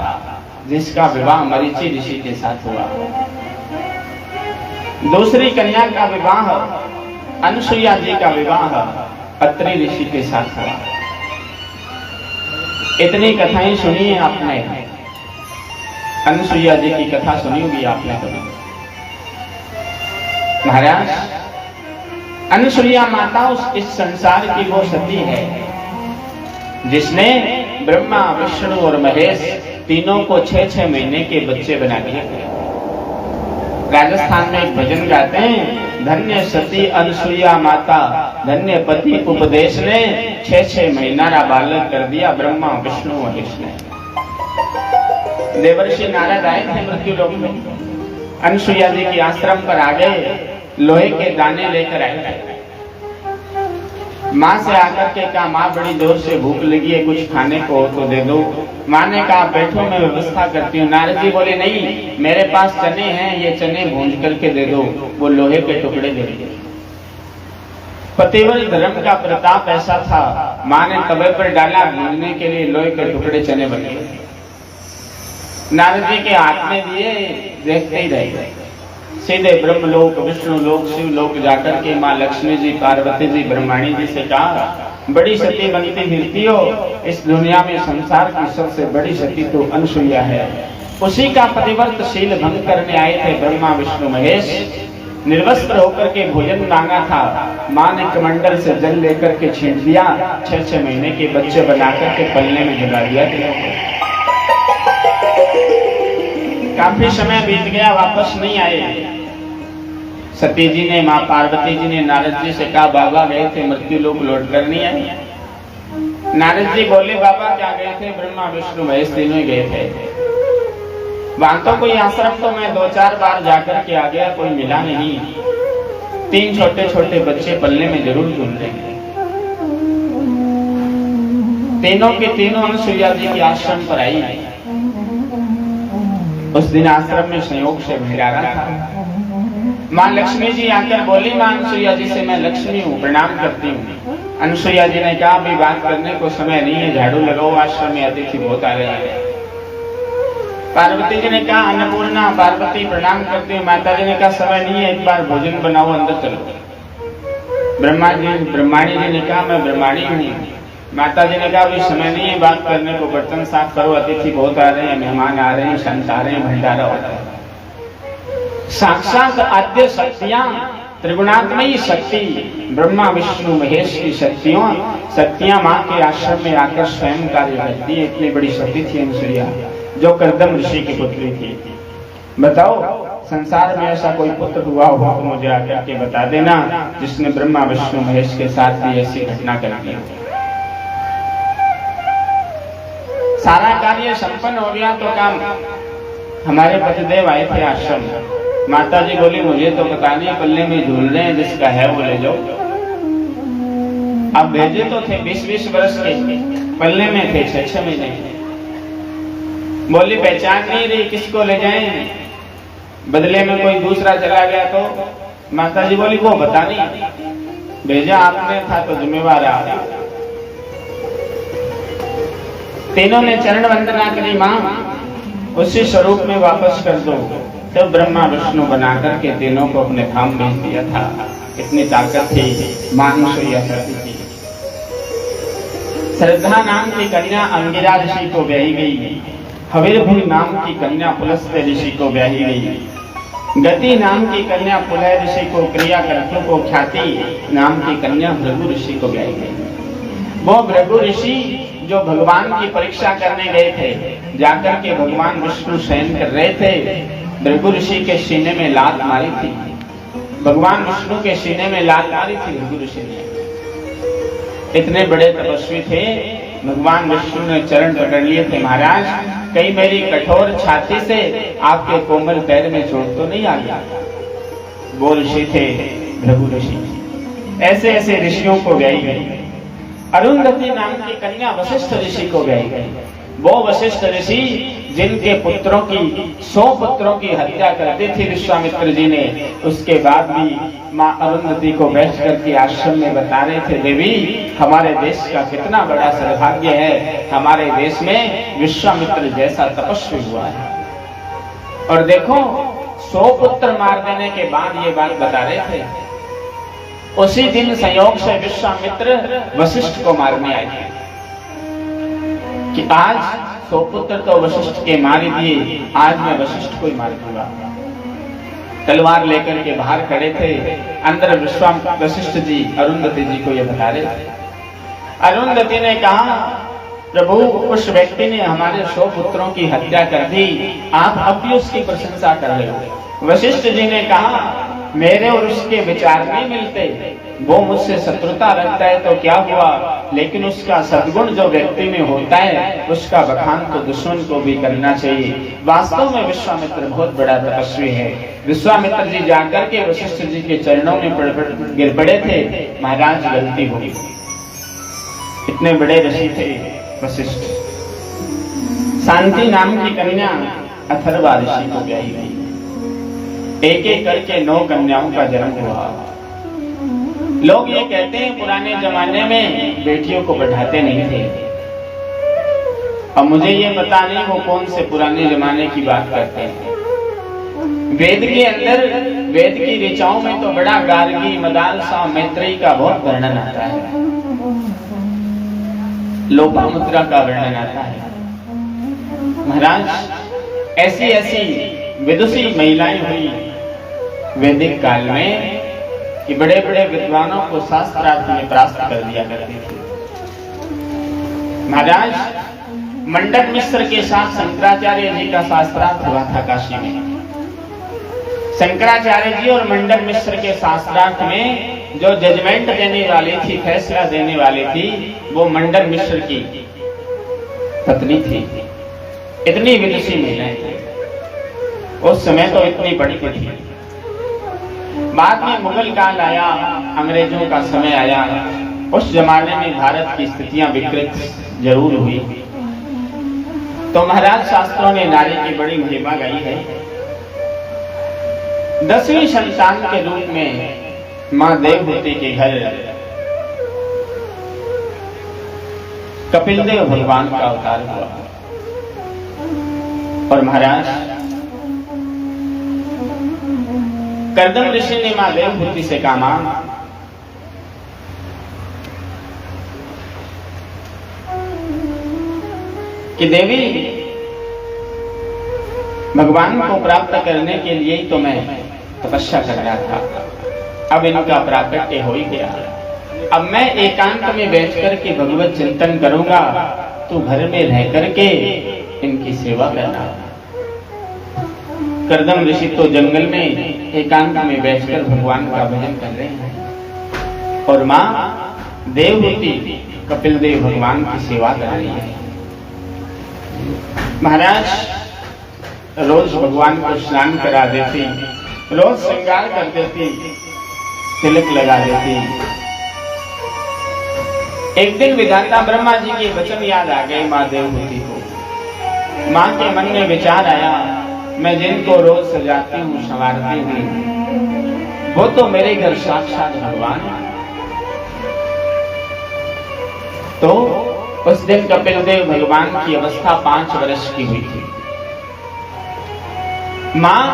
जिसका विवाह मरीचि ऋषि के साथ हुआ। दूसरी कन्या का विवाह अनुसुईया जी का विवाह अत्रि ऋषि के साथ हुआ। इतनी कथाएं सुनी है आपने, अनुसुईया जी की कथा सुनी होगी आपने कभी। महाराज, अनुसुईया माता इस संसार की वो सती है जिसने ब्रह्मा विष्णु और महेश तीनों को 6-6 महीने के बच्चे बना दिए। राजस्थान में एक भजन गाते हैं, धन्य सती अनुसुईया माता, धन्य पति उपदेश ने, 6-6 महीना का बालक कर दिया ब्रह्मा विष्णु महेश ने। देवर्षि नारद आए थे मृत्यु लोक में, अनुसुईया जी के आश्रम पर आ गए, लोहे के दाने लेकर आए। माँ से आकर के कहा, माँ बड़ी जोर से भूख लगी है, कुछ खाने को तो दे दो। माँ ने कहा बैठो मैं व्यवस्था करती हूँ। नारद जी बोले नहीं, मेरे पास चने हैं, ये चने भूंज करके दे दो। वो लोहे के टुकड़े दे दिए। पतिव्रत धर्म का प्रताप ऐसा था, माँ ने तवे पर डाला, भूंजने के लिए लोहे के टुकड़े चने बने। नारद जी के हाथ में दिए, देखते ही रह गए। सीधे ब्रह्मलोक विष्णुलोक शिवलोक जाकर के माँ लक्ष्मी जी पार्वती जी ब्रह्मणी जी से कहा, बड़ी सती बनती फिरती हो, इस दुनिया में संसार की सबसे बड़ी सती तो अनुसुईया है। उसी का पतिव्रत शील भंग करने आए थे ब्रह्मा विष्णु महेश। निर्वस्त्र होकर के भोजन मांगा था, माँ ने कमंडल से जल लेकर के छींट दिया, 6-6 महीने के बच्चे बनाकर के पलने में जगा दिया। काफी समय बीत गया, वापस नहीं आए। सती जी ने, माँ पार्वती जी ने नारद जी से कहा, बाबा गए थे मृत्यु लोक, लौट कर नहीं आए। नारद जी बोले, बाबा क्या गए थे? ब्रह्मा विष्णु महेश तीनों ही गए थे। वहां तो कोई आश्रम तो मैं 2-4 बार जाकर के आ गया, कोई मिला नहीं। 3 छोटे छोटे बच्चे पलने में जरूर झूल रहे हैं। तीनों के तीनों अनुसुईया जी के आश्रम पर आई। उस दिन आश्रम में संयोग से भंडारा था। माँ लक्ष्मी जी आकर बोली, माँ अनुसुईया जी से, मैं लक्ष्मी हूँ, प्रणाम करती हूँ। अनुसुईया जी ने कहा, अभी बात करने को समय नहीं है, झाड़ू लगाओ, आश्रम में अतिथि बहुत आ रहे हैं। पार्वती जी ने कहा, अन्नपूर्णा पार्वती प्रणाम करती हूँ। माता जी ने कहा, समय नहीं है, एक बार भोजन बनाओ, अंदर चलो। ब्रह्माणी जी ने कहा मैं ब्रह्माणी हूँ। माता जी ने कहा अभी समय नहीं है बात करने को, बर्तन साफ करो, अतिथि बहुत आ रहे हैं, मेहमान आ रहे हैं, संत आ रहे हैं, भंडारा होता है। साक्षात आद्य शक्तियां, त्रिगुणात्मयी शक्ति, ब्रह्मा विष्णु महेश की शक्तियां माँ के आश्रम में आकर स्वयं कार्य करती है। इतनी बड़ी शक्ति थी अनुसुईया, जो कर्दम ऋषि की पुत्री थी। बताओ संसार में ऐसा कोई पुत्र हुआ हो तो मुझे आकर के बता देना, जिसने ब्रह्मा विष्णु महेश के साथ भी ऐसी घटना कर दी। सारा कार्य संपन्न हो गया तो काम, हमारे पतिदेव आए थे आश्रम। माता जी बोली मुझे तो पता नहीं, पल्ले में झूल रहे हैं, जिसका है वो ले जाओ। अब भेजे तो थे 20-20 वर्ष के, पल्ले में थे 6-6 महीने। बोली पहचान नहीं रही, किसको ले जाएं? बदले में कोई दूसरा चला गया तो? माता जी बोली वो पता नहीं, भेजा आपने था तो जिम्मेवार आप। तीनों ने चरण वंदना करी, मां उसी स्वरूप में वापस कर दो। तब ब्रह्मा विष्णु बनाकर के तीनों को अपने धाम भेज दिया था। इतनी ताकत थी मां अनुसुईया की। श्रद्धा नाम की कन्या अंगिरा ऋषि को ब्याही गई। हवीरभूमि नाम की कन्या पुलस्त्य ऋषि को ब्याही गई। गति नाम की कन्या पुलह ऋषि को, क्रिया कर्तु को ख्याति नाम की कन्या भृगु ऋषि को ब्याही गई। वो भृगु ऋषि जो भगवान की परीक्षा करने गए थे, जाकर के भगवान विष्णु शयन कर रहे थे, भृगु ऋषि के सीने में लात मारी थी। भगवान विष्णु के सीने में लात मारी थी भृगु ऋषि ने। इतने बड़े तपस्वी थे, भगवान विष्णु ने चरण पकड़ लिए थे, महाराज कहीं मेरी कठोर छाती से आपके कोमल पैर में चोट तो नहीं आ गया? वो ऋषि थे भृगु ऋषि। ऐसे ऐसे ऋषियों को ब्याही गई। अरुंधति नाम की कन्या वशिष्ठ ऋषि को ब्याही गई। वो वशिष्ठ ऋषि जिनके पुत्रों की 100 पुत्रों की हत्या कर दी थी विश्वामित्र जी ने, उसके बाद भी मां अरुंधति को बैठ करके आश्रम में बता रहे थे, देवी हमारे देश का कितना बड़ा सौभाग्य है, हमारे देश में विश्वामित्र जैसा तपस्वी हुआ है। और देखो 100 पुत्र मार देने के बाद ये बात बता रहे थे। उसी दिन संयोग से विश्वामित्र वशिष्ठ को मारने आए थे कि आज 100 पुत्र तो वशिष्ठ के मार दिए, आज मैं वशिष्ठ को ही मार दूंगा। तलवार लेकर के बाहर खड़े थे, अंदर वशिष्ठ जी अरुंधति जी को ये बता रहे थे। अरुंधति ने कहा प्रभु उस व्यक्ति ने हमारे 100 पुत्रों की हत्या कर दी, आप अब भी उसकी प्रशंसा कर रहे हो। वशिष्ठ जी ने कहा मेरे और उसके विचार नहीं मिलते, वो मुझसे शत्रुता रखता है तो क्या हुआ, लेकिन उसका सद्गुण जो व्यक्ति में होता है उसका बखान तो दुश्मन को भी करना चाहिए। वास्तव में विश्वामित्र बहुत बड़ा तपस्वी है। विश्वामित्र जी जाकर के वशिष्ठ जी के चरणों में गिर पड़े थे, महाराज गलती हो गई। इतने बड़े ऋषि थे वशिष्ठ। शांति नाम की कन्या अथर्वा ऋषि को ब्याही गई। एक एक करके 9 कन्याओं का जन्म हुआ। लोग ये कहते हैं पुराने जमाने में बेटियों को बढ़ाते नहीं थे। अब मुझे ये पता नहीं वो कौन से पुराने जमाने की बात करते हैं। वेद के अंदर, वेद की ऋचाओं में तो बड़ा गार्गी, मदालसा, मैत्रेयी का बहुत वर्णन आता है, लोपामुद्रा का वर्णन आता है। महाराज ऐसी ऐसी विदुषी महिलाएं हुई वैदिक काल में कि बड़े बड़े विद्वानों को शास्त्रार्थ में परास्त कर दिया करती थी। महाराज मंडन मिश्र के साथ शंकराचार्य जी का शास्त्रार्थ हुआ था काशी में। शंकराचार्य जी और मंडन मिश्र के शास्त्रार्थ में जो जजमेंट देने वाली थी, फैसला देने वाली थी, वो मंडन मिश्र की पत्नी थी। इतनी विदुषी महिलाएं थी उस समय, तो इतनी बड़ी थी। बाद में मुगल काल आया, अंग्रेजों का समय आया। उस जमाने में भारत की स्थितियां विकृत जरूर हुई, तो महाराज शास्त्रों ने नारी की बड़ी महिमा गाई है। 10वीं संतान के रूप में मां देवहूति के घर कपिलदेव भगवान का अवतार हुआ। और महाराज कर्दम ऋषि ने मां देवहूति से कहा, कि देवी भगवान को प्राप्त करने के लिए ही तो मैं तपस्या कर रहा था, अब इनका प्राकट्य हो ही गया। अब मैं एकांत में बैठ करके भगवत चिंतन करूंगा, तू घर में रह करके इनकी सेवा करना। करदम ऋषि तो जंगल में एकांत में बैठकर भगवान का भजन कर रहे हैं और माँ देवहूति कपिल देव भगवान की सेवा कर रही है। महाराज रोज भगवान को स्नान करा देती, रोज श्रृंगार कर देती, तिलक लगा देती। एक दिन विधाता ब्रह्मा जी के वचन याद आ गए माँ देवहूति को। माँ के मन में विचार आया, मैं जिनको रोज सजाती हूँ संवारती हूँ वो तो मेरे घर साक्षात भगवान है। तो उस दिन कपिल देव भगवान की अवस्था 5 वर्ष की हुई थी। माँ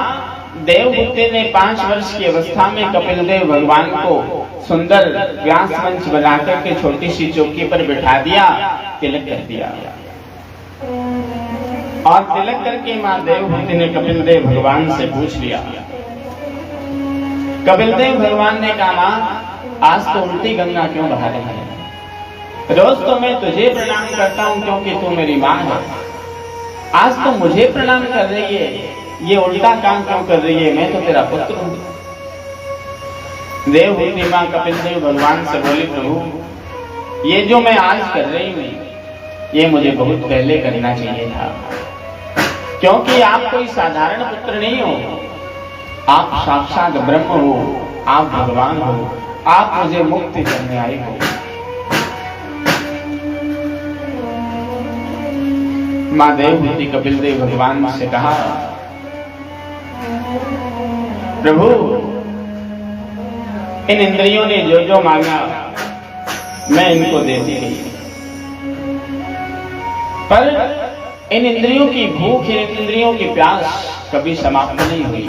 देवहूति ने 5 वर्ष की अवस्था में कपिल देव भगवान को सुंदर व्यास मंच बनाकर के छोटी सी चौकी पर बिठा दिया, तिलक कर दिया। और तिलक करके माँ देवहूति ने कपिल देव भगवान से पूछ लिया। कपिल देव भगवान ने कहा, माँ आज तो उल्टी गंगा क्यों बहा रही है? रोज तो मैं तुझे प्रणाम करता हूँ क्योंकि तू मेरी माँ है, आज तो मुझे प्रणाम कर रही है, ये उल्टा काम क्यों कर रही है? मैं तो तेरा पुत्र हूँ। देवहूति माँ कपिल देव भगवान से बोली, प्रभु ये जो मैं आज कर रही हूँ ये मुझे बहुत पहले करना चाहिए था, क्योंकि आप कोई साधारण पुत्र नहीं हो, आप साक्षात ब्रह्म हो, आप भगवान हो, आप मुझे मुक्ति करने आए हो। माँ देवहूति कपिल देव भगवान से कहा, प्रभु इन इंद्रियों ने जो जो मांगा मैं इनको देती रही, पर इन इंद्रियों की भूख, इन इंद्रियों की प्यास कभी समाप्त नहीं हुई,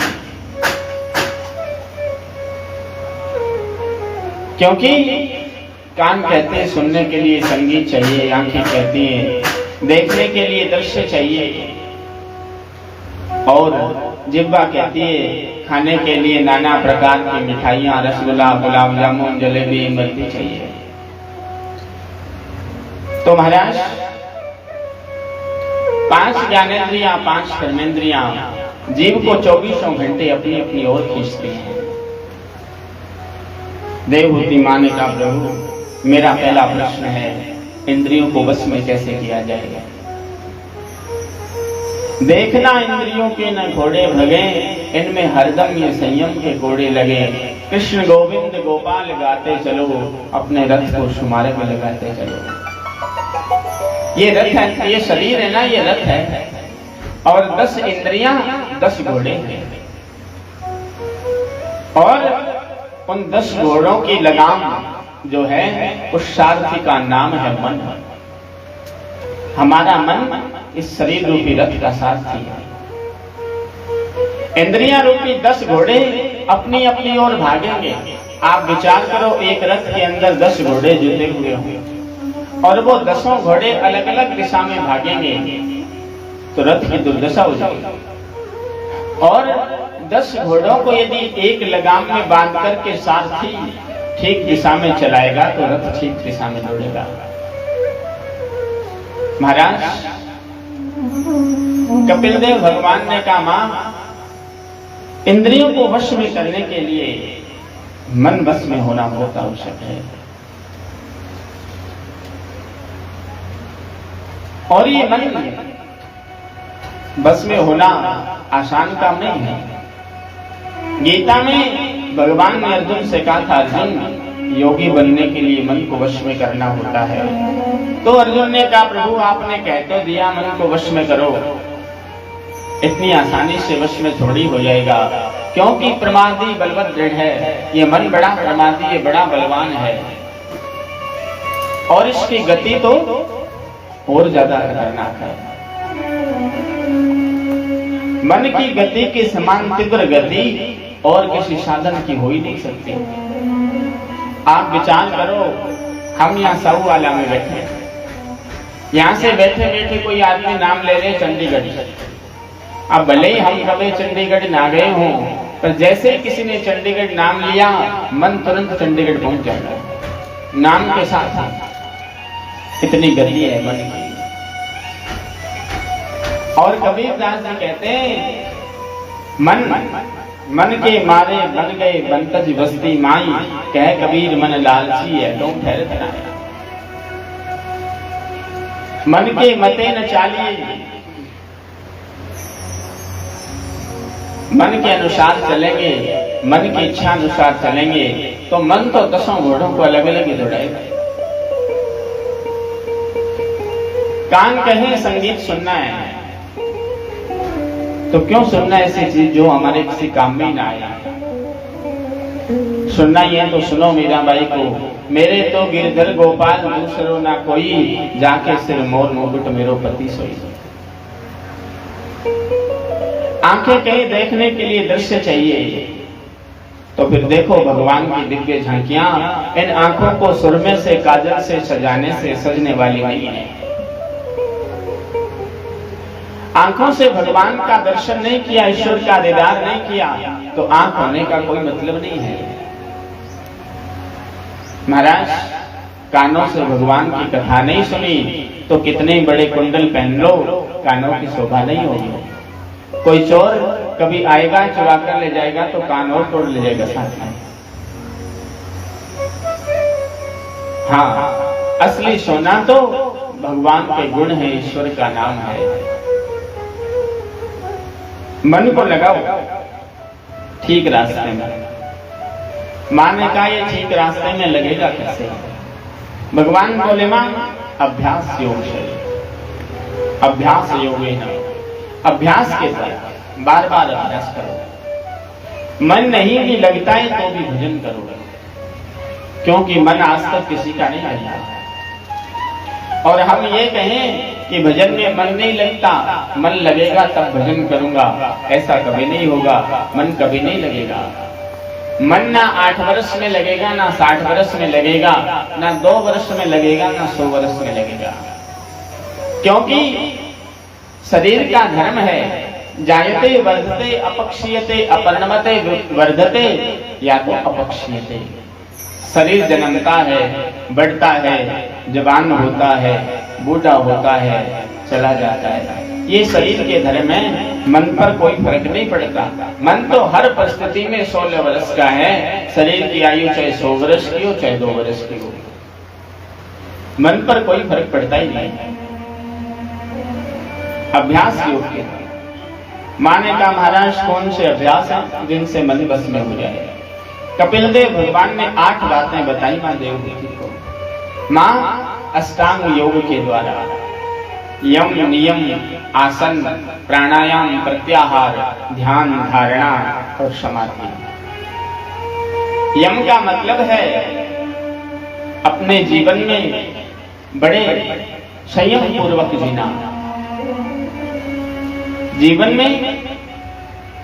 क्योंकि कान कहते हैं सुनने के लिए संगीत चाहिए, आंखें कहती हैं देखने के लिए दृश्य चाहिए, और जिह्वा कहती है खाने के लिए नाना प्रकार की मिठाइयां, रसगुल्ला, गुलाब जामुन, जलेबी, इमरती चाहिए। तो महाराज 5 ज्ञानेंद्रियां, 5 कर्मेंद्रियां जीव को 24 घंटे अपनी अपनी ओर खींचती हैं। देवहूति माँ ने कहा, प्रभु मेरा पहला प्रश्न है, इंद्रियों को वश में कैसे किया जाएगा? देखना इंद्रियों के न घोड़े भगे, इनमें हरदम ये संयम के घोड़े लगे। कृष्ण गोविंद गोपाल गाते चलो, अपने रथ को शुमारे में लगाते चलो। ये रथ है, ये शरीर है ना, ये रथ है, और 10 इंद्रियां 10 घोड़े हैं, और उन 10 घोड़ों की लगाम जो है उस सारथी का नाम है मन। हमारा मन इस शरीर रूपी रथ का सारथी है। इंद्रियां रूपी 10 घोड़े अपनी अपनी ओर भागेंगे। आप विचार करो, एक रथ के अंदर 10 घोड़े जुटे हुए होंगे और वो 10 घोड़े अलग अलग दिशा में भागेंगे तो रथ की दुर्दशा हो जाएगी। और 10 घोड़ों को यदि एक लगाम में बांध करके सारथी ठीक दिशा में चलाएगा तो रथ ठीक दिशा में दौड़ेगा। महाराज कपिल देव भगवान ने कहा, मां इंद्रियों को वश में करने के लिए मन वश में होना बहुत आवश्यक है, और ये मन बस में होना आसान काम नहीं है। गीता में भगवान ने अर्जुन से कहा था, अर्जुन योगी बनने के लिए मन को वश में करना होता है। तो अर्जुन ने कहा, प्रभु आपने कह तो दिया मन को वश में करो, इतनी आसानी से वश में थोड़ी हो जाएगा, क्योंकि प्रमादी बलवत दृढ़ है। ये मन बड़ा प्रमादी है, बड़ा बलवान है, और इसकी गति तो और ज्यादा खतरनाक है। मन की गति के समान तीव्र गति और किसी साधन की हो ही नहीं सकती। आप विचार करो, हम यहाँ साहूवाला में बैठे, यहां से बैठे बैठे कोई आदमी नाम ले ले चंडीगढ़, अब भले ही हम कभी चंडीगढ़ ना गए हों, पर जैसे ही किसी ने चंडीगढ़ नाम लिया, मन तुरंत चंडीगढ़ पहुंच जाएगा नाम के साथ। इतनी गति है मन की। और कबीरदास जी कहते हैं, मन के मारे बन गए बनतज बस्ती माई, कह कबीर मन लालची है तुम ठहर कराया। मन के मते न चालिए, मन के अनुसार चलेंगे, मन की इच्छा अनुसार चलेंगे तो मन तो 10 घोड़ों को अलग अलग ही दौड़ाएगा। कान कहे संगीत सुनना है तो क्यों सुनना ऐसी चीज जो हमारे किसी काम में ना आए। सुनना ही है तो सुनो मीराबाई को, मेरे तो गिरधर गोपाल दूसरो ना कोई, जाके सिर मोर मुकुट मेरो पति सोई। आंखें कहीं देखने के लिए दृश्य चाहिए तो फिर देखो भगवान की दिव्य झांकियां। इन आंखों को सुरमे से काजल से सजाने से सजने वाली नहीं है। आंखों से भगवान का दर्शन नहीं किया, ईश्वर का दीदार नहीं किया तो आंख होने का कोई मतलब नहीं है। महाराज, कानों से भगवान की कथा नहीं सुनी तो कितने बड़े कुंडल पहन लो, कानों की शोभा नहीं होगी। कोई चोर कभी आएगा चुरा कर ले जाएगा तो कान और तोड़ ले जाएगा साथ में। हाँ, असली सोना तो भगवान के गुण है, ईश्वर का नाम है। मन को लगाओ ठीक रास्ते में। मां ने कहा ये ठीक रास्ते में लगेगा कैसे? भगवान बोले मां अभ्यास योग है, अभ्यास योग है। अभ्यास के साथ बार बार अभ्यास करो। मन नहीं भी लगता है तो भी भजन करो, क्योंकि मन आज तक किसी का नहीं लगा। और हम ये कहें कि भजन में मन नहीं लगता, मन लगेगा तब भजन करूंगा, ऐसा कभी नहीं होगा। मन कभी नहीं लगेगा। मन ना 8 वर्ष में लगेगा, ना 60 वर्ष में लगेगा, ना 2 वर्ष में लगेगा, ना 100 वर्ष में लगेगा। क्योंकि शरीर का धर्म है, जायते वर्धते अपक्षीयते अपरिणमते वर्धते या तो अपक्षीयते। शरीर जन्मता है, बढ़ता है, जवान होता है, बूढ़ा होता है, चला जाता है। ये शरीर के धर्म है, मन पर कोई फर्क नहीं पड़ता। मन तो हर परिस्थिति में 16 वर्ष का है। शरीर की आयु चाहे 100 वर्ष की हो चाहे 2 वर्ष की हो, मन पर कोई फर्क पड़ता ही नहीं। अभ्यास योग के मां ने कहा महाराज कौन से अभ्यास हैं जिनसे मन बस में हो जाए? कपिल देव भगवान ने 8 बातें बताई मां देवहूति को। मां अष्टांग योग के द्वारा यम नियम आसन प्राणायाम प्रत्याहार ध्यान धारणा और समाधि। यम का मतलब है अपने जीवन में बड़े संयम पूर्वक जीना। जीवन में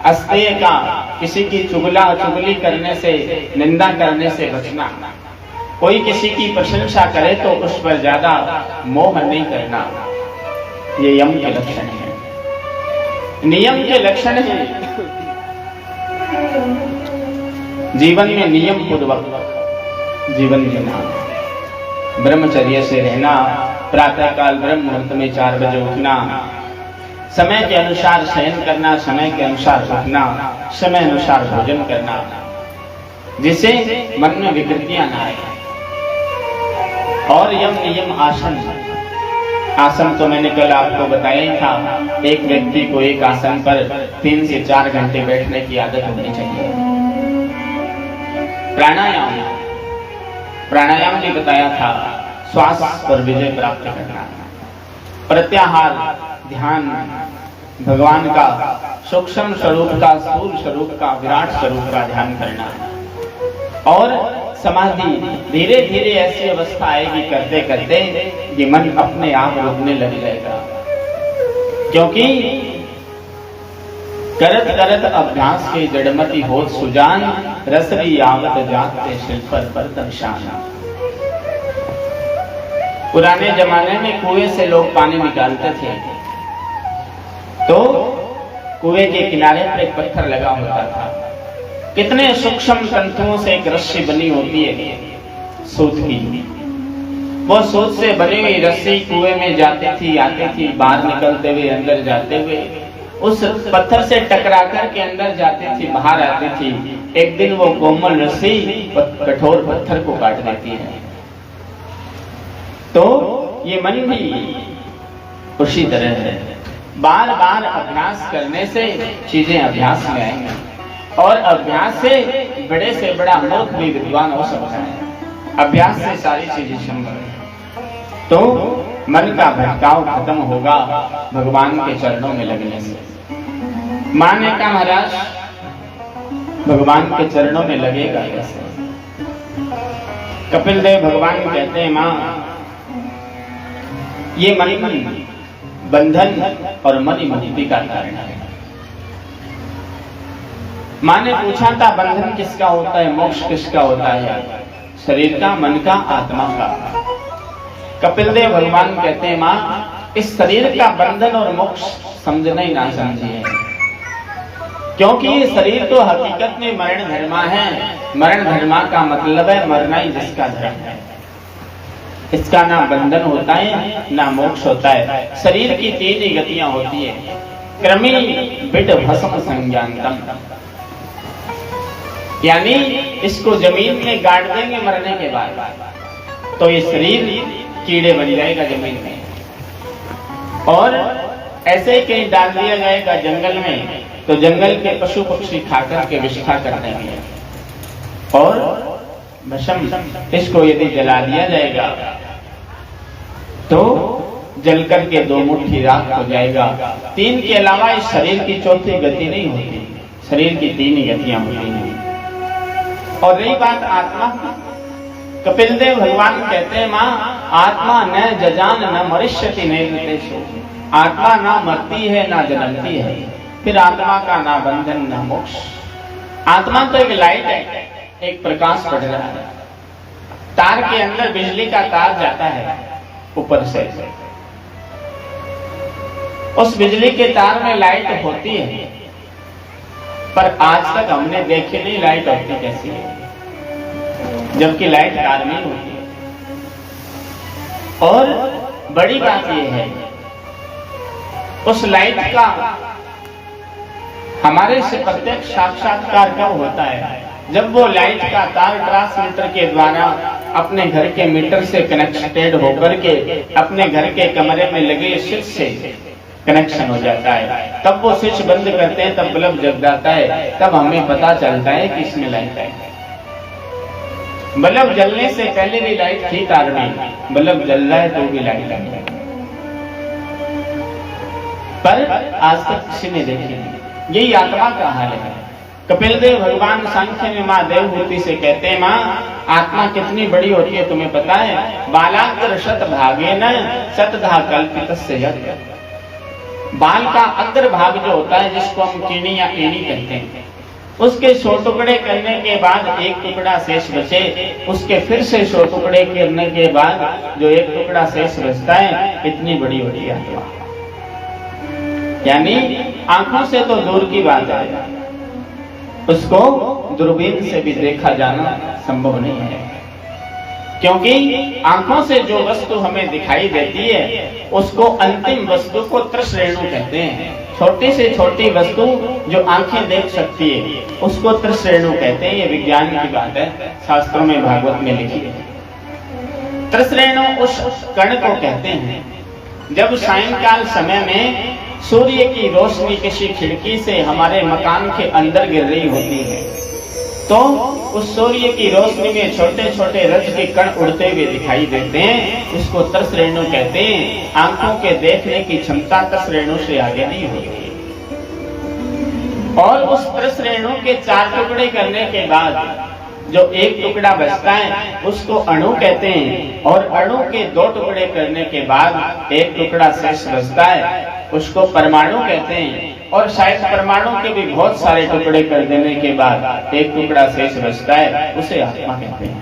अस्तेय का, किसी की चुगली करने से, निंदा करने से बचना। कोई किसी की प्रशंसा करे तो उस पर ज्यादा मोह नहीं करना। ये यम के लक्षण है, नियम के लक्षण है। जीवन में नियम पूर्वक जीवन जीना, ब्रह्मचर्य से रहना, प्रातः काल ब्रह्म मुहूर्त में 4 बजे उठना, समय के अनुसार शयन करना, समय के अनुसार उठना, समय अनुसार भोजन करना, जिससे मन में विकृतियां ना आए। और यम नियम आसन। आसन तो मैंने कल आपको बताया ही था। एक व्यक्ति को एक आसन पर 3 से 4 घंटे बैठने की आदत होनी चाहिए। प्राणायाम, प्राणायाम भी बताया था, श्वास पर विजय प्राप्त करना। प्रत्याहार, ध्यान, भगवान का सूक्ष्म स्वरूप का, स्थूल स्वरूप का, विराट स्वरूप का ध्यान करना। और समाधि, धीरे धीरे ऐसी अवस्था आएगी करते करते कि मन अपने आप रुकने लग जाएगा। क्योंकि करत करत अभ्यास के जड़मति होत सुजान, रसरी आवत जाते शिल्पर पर दर्शान। पुराने जमाने में कुएं से लोग पानी निकालते थे, तो कुएं के किनारे पर एक पत्थर लगा होता था। कितने सूक्ष्म तंतुओं से एक रस्सी बनी होती है सूत की। वो सूत से बनी हुई रस्सी कुएं में जाती थी, आती थी, बाहर निकलते हुए, अंदर जाते हुए, उस पत्थर से टकरा कर के अंदर जाती थी, बाहर आती थी। एक दिन वो कोमल रस्सी कठोर पत्थर को काट देती है। तो ये मन भी उसी तरह है, बार बार अभ्यास करने से चीजें अभ्यास में आएंगी, और अभ्यास से बड़ा मूर्ख भी विद्वान हो सकता है। अभ्यास से सारी चीजें संभव है। तो मन का भटकाव खत्म होगा भगवान के चरणों में लगने से। मां ने कहा, महाराज भगवान के चरणों में लगेगा कैसे? कपिल देव भगवान कहते हैं, मां ये मन बंधन और मनि मुक्ति का कारण है। मां ने पूछा था, बंधन किसका होता है, मोक्ष किसका होता है? शरीर का, मन का, आत्मा का। कपिल देव भगवान कहते हैं, मां इस शरीर का बंधन और मोक्ष समझना ही ना समझिए, क्योंकि ये शरीर तो हकीकत में मरण धर्मा है। मरण धर्मा का मतलब है मरना ही जिसका धर्म है। इसका ना बंधन होता है ना मोक्ष होता है। शरीर की 3 ही गतियां होती है, क्रमी बिट भस्म संज्ञानतम, यानी इसको जमीन में गाड़ देंगे मरने के बाद, तो ये शरीर कीड़े बन जाएगा जमीन में, और ऐसे ही कहीं डाल दिया जाएगा जंगल में, तो जंगल के पशु पक्षी खाकर के विष्ठा कर देंगे। और भस्म, इसको यदि जला दिया जाएगा तो जल करके 2 मुट्ठी राख हो जाएगा। 3 के अलावा इस शरीर की चौथी गति नहीं होती, शरीर की 3 ही गतियां होती हैं। और रही बात आत्मा, कपिल देव भगवान कहते हैं, मां आत्मा न जजान न मरिष्यति नैवेतेषु, आत्मा ना मरती है ना जन्मती है, फिर आत्मा का ना बंधन ना मोक्ष। आत्मा तो एक लाइट है, एक प्रकाश पड़ रहा है। तार के अंदर बिजली का तार जाता है ऊपर से, उस बिजली के तार में लाइट होती है, पर आज तक हमने देखी नहीं लाइट होती कैसी है, जबकि लाइट तार में होती है। और बड़ी बात यह है, उस लाइट का हमारे से प्रत्यक्ष साक्षात्कार कब होता है? जब वो लाइट का तार ट्रांसमीटर के द्वारा अपने घर के मीटर से कनेक्टेड होकर के अपने घर के कमरे में लगे स्विच से कनेक्शन हो जाता है। तब वो स्विच बंद करते हैं, तब बल्ब जग जाता है, तब हमें पता चलता है कि इसमें लाइट है। बल्ब जलने से पहले भी लाइट थी तार में, बल्ब जल रहा है तो भी लाइट है, पर आज तक किसी ने देखी नहीं। यही आत्मा का हाल है। कपिल देव भगवान सांख्य में मां देवहूति से कहते हैं, मां आत्मा कितनी बड़ी होती है तुम्हें पता है? बालाग्र शत भागे न शतधा कल्पितस्य यत्। बाल का अग्र भाग जो होता है, जिसको हम कीनी या एनी कहते हैं, उसके 100 टुकड़े करने के बाद एक टुकड़ा शेष बचे, उसके फिर से 100 टुकड़े करने के बाद जो एक टुकड़ा शेष बचता है, इतनी बड़ी होती है आत्मा। यानी आंखों से तो दूर की बात है, उसको दूरबीन से भी देखा जाना संभव नहीं है, क्योंकि आंखों से जो वस्तु हमें दिखाई देती है उसको अंतिम वस्तु को त्रिश्रेणु कहते हैं। छोटी से छोटी वस्तु जो आंखें देख सकती है उसको त्रिश्रेणु कहते हैं। ये विज्ञान की बात है, शास्त्रों में भागवत में लिखी है। त्रिश्रेणु उस कण को कहते हैं जब सायंकाल समय में सूर्य की रोशनी किसी खिड़की से हमारे मकान के अंदर गिर रही होती है, तो उस सूर्य की रोशनी में छोटे छोटे रज के कण उड़ते हुए दिखाई देते हैं। इसको त्रिश्रेणु कहते हैं। आंखों के देखने की क्षमता त्रिश्रेणु से आगे नहीं होती। और उस त्रिश्रेणु के 4 टुकड़े करने के बाद जो एक टुकड़ा बचता है उसको अणु कहते हैं, और अणु के 2 टुकड़े करने के बाद एक टुकड़ा शेष बचता है, उसको परमाणु कहते हैं। और शायद परमाणु के भी बहुत सारे टुकड़े कर देने के बाद एक टुकड़ा शेष बचता है, उसे आत्मा कहते हैं।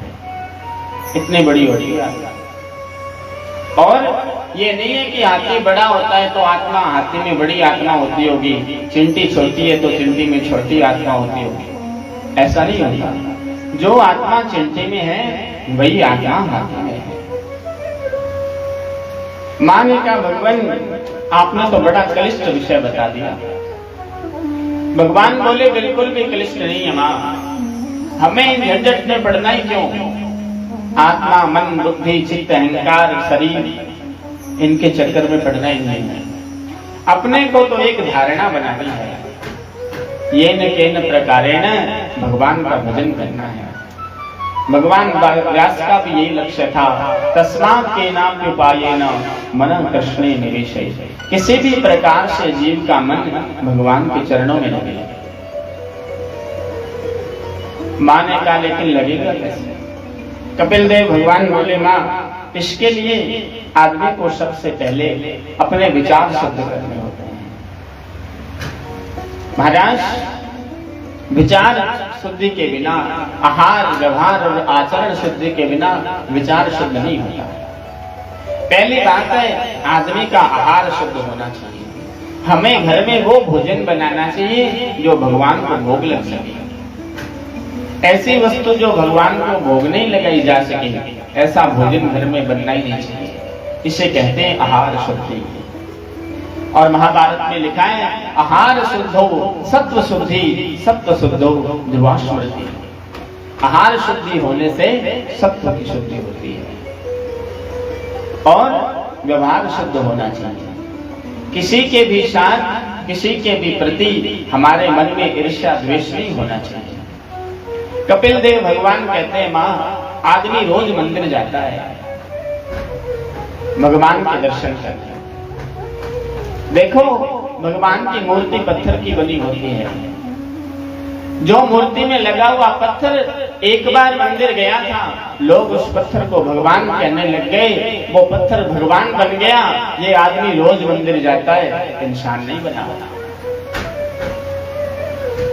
इतनी बड़ी होती है। ये नहीं है कि हाथी बड़ा होता है तो आत्मा हाथी में बड़ी आत्मा होती होगी, चिंटी छोटी है तो चिंटी में छोटी आत्मा होती होगी, ऐसा नहीं होता। जो आत्मा चिंटी में है वही आत्मा हाथी में है। मां ने कहा भगवान आपने तो बड़ा क्लिष्ट विषय बता दिया। भगवान बोले बिल्कुल भी क्लिष्ट नहीं है मां, हमें इन झंझट में पड़ना ही क्यों। आत्मा मन बुद्धि चित्त अहंकार शरीर इनके चक्कर में पड़ना ही नहीं है। अपने को तो एक धारणा बनानी है, ये न केन प्रकारेण भगवान का भजन करना है। भगवान व्यास का भी यही लक्ष्य था, तस्मात् केनाप्युपायेन मनः कृष्णे निवेशय। किसी भी प्रकार से जीव का मन भगवान के चरणों में लगे। मां ने कहा लेकिन लगेगा कैसे? कपिल देव भगवान बोले मां इसके लिए आदमी को सबसे पहले अपने विचार शुद्ध करने होते हैं। महाराज विचार शुद्धि के बिना, आहार व्यवहार और आचरण शुद्धि के बिना विचार शुद्ध नहीं होता। पहली बात है आदमी का आहार शुद्ध होना चाहिए। हमें घर में वो भोजन बनाना चाहिए जो भगवान को भोग लग सके। ऐसी वस्तु जो भगवान को भोग नहीं लगाई जा सके ऐसा भोजन घर में बनना ही नहीं चाहिए। इसे कहते हैं आहार शुद्धि। और महाभारत में लिखा है आहार शुद्धो सत्व शुद्धि सत्व शुद्धो ध्रुवा स्मृति। आहार शुद्धि होने से सत्व की शुद्धि होती है और व्यवहार शुद्ध होना चाहिए। किसी के भी साथ किसी के भी प्रति हमारे मन में ईर्ष्या द्वेष नहीं होना चाहिए। कपिल देव भगवान कहते हैं मां आदमी रोज मंदिर जाता है भगवान के दर्शन करने। देखो भगवान की मूर्ति पत्थर की बनी होती है। जो मूर्ति में लगा हुआ पत्थर एक बार मंदिर गया था, लोग उस पत्थर को भगवान कहने लग गए, वो पत्थर भगवान बन गया। ये आदमी रोज मंदिर जाता है, इंसान नहीं बना।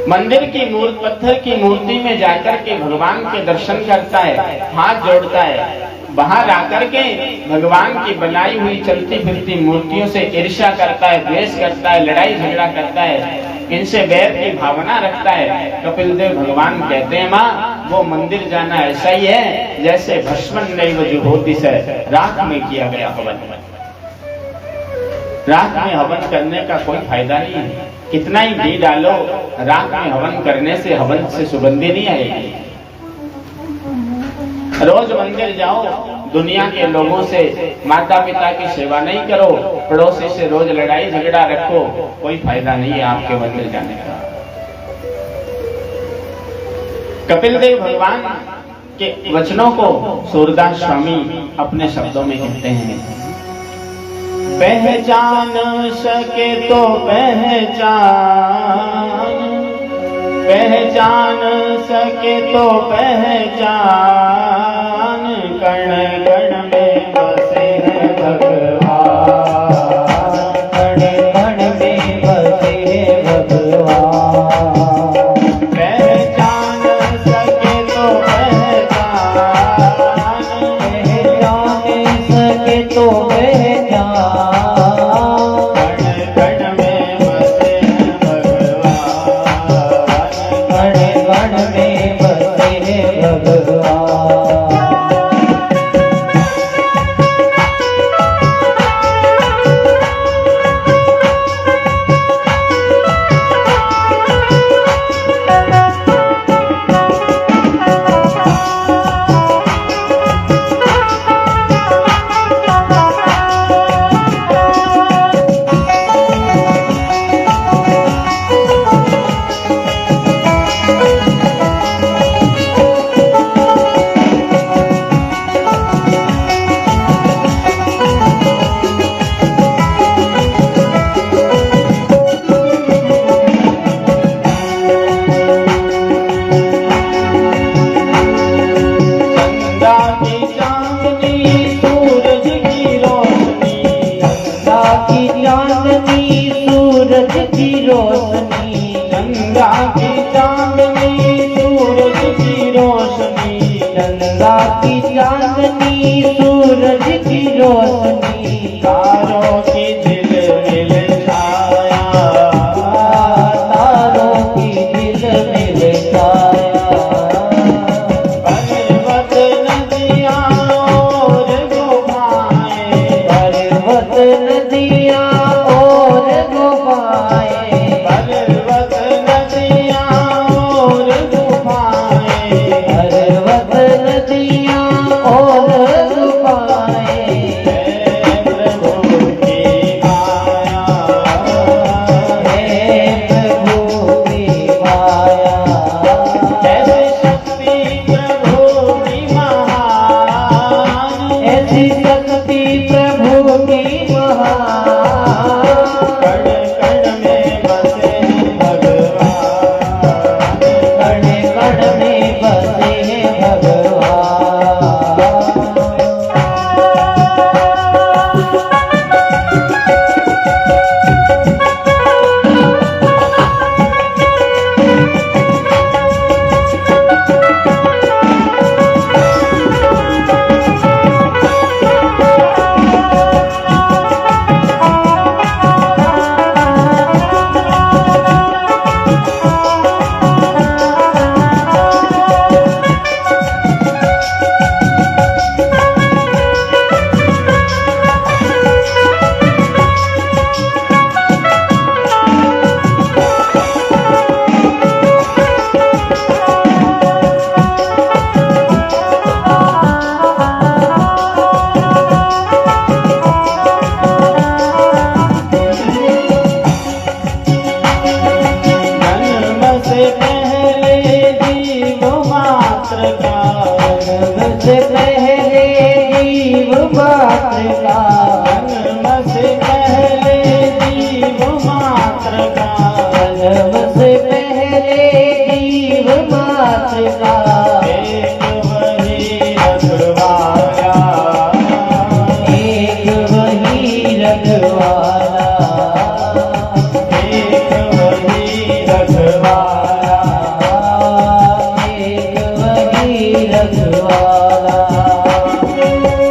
मंदिर की मूर्ति पत्थर की मूर्ति में जाकर के भगवान के दर्शन करता है, हाथ जोड़ता है। बाहर आकर के भगवान की बनाई हुई चलती फिरती मूर्तियों से ईर्ष्या करता है, द्वेष करता है, लड़ाई झगड़ा करता है, इनसे बैर की भावना रखता है। कपिल देव भगवान कहते हैं मां वो मंदिर जाना ऐसा ही है जैसे भस्मन नैव जुहोति से राख में किया गया हवन। राख में हवन करने का कोई फायदा नहीं है। कितना ही घी डालो, राख में हवन करने से हवन से सुगंधी नहीं आएगी। रोज मंदिर जाओ, दुनिया के लोगों से माता पिता की सेवा नहीं करो, पड़ोसी से रोज लड़ाई झगड़ा रखो, कोई फायदा नहीं है आपके मंदिर जाने का। कपिल देव भगवान के वचनों को सूरदास स्वामी अपने शब्दों में कहते हैं, पहचान सके तो पहचान, पहचान सके तो पहचान, कण कण में बसे हैं भगवान, कण कण में बसे हैं भगवान। पहचान सके तो पहचान, पहचान सके तो भूमि तारों की झिलमिल छाया, तारों की झिलमिल छाया, पर्वत नदियाँ और गुफाएं, पर्वत नदियाँ और गुफाएं, पर्वत नदियाँ और गुफाएं, पर्वत नदियाँ और गुफाएं, है प्रभु की माया, हे प्रभु की माया, ऐसी शक्ति प्रभु की महान, ऐसी शक्ति प्रभु की महान, कण कण में बसे भगवान, कण कण में बसे हैं भगवान। जन्म से पहले जीव मात्र का, जन्म से पहले जीव मात्र का, जन्म से पहले जीव मात्र का, जन्म से पहले जीव मात्र का, एक वही रखवाला, एक वही रखवाला, एक वही रखवाला, एक वही रखवाला,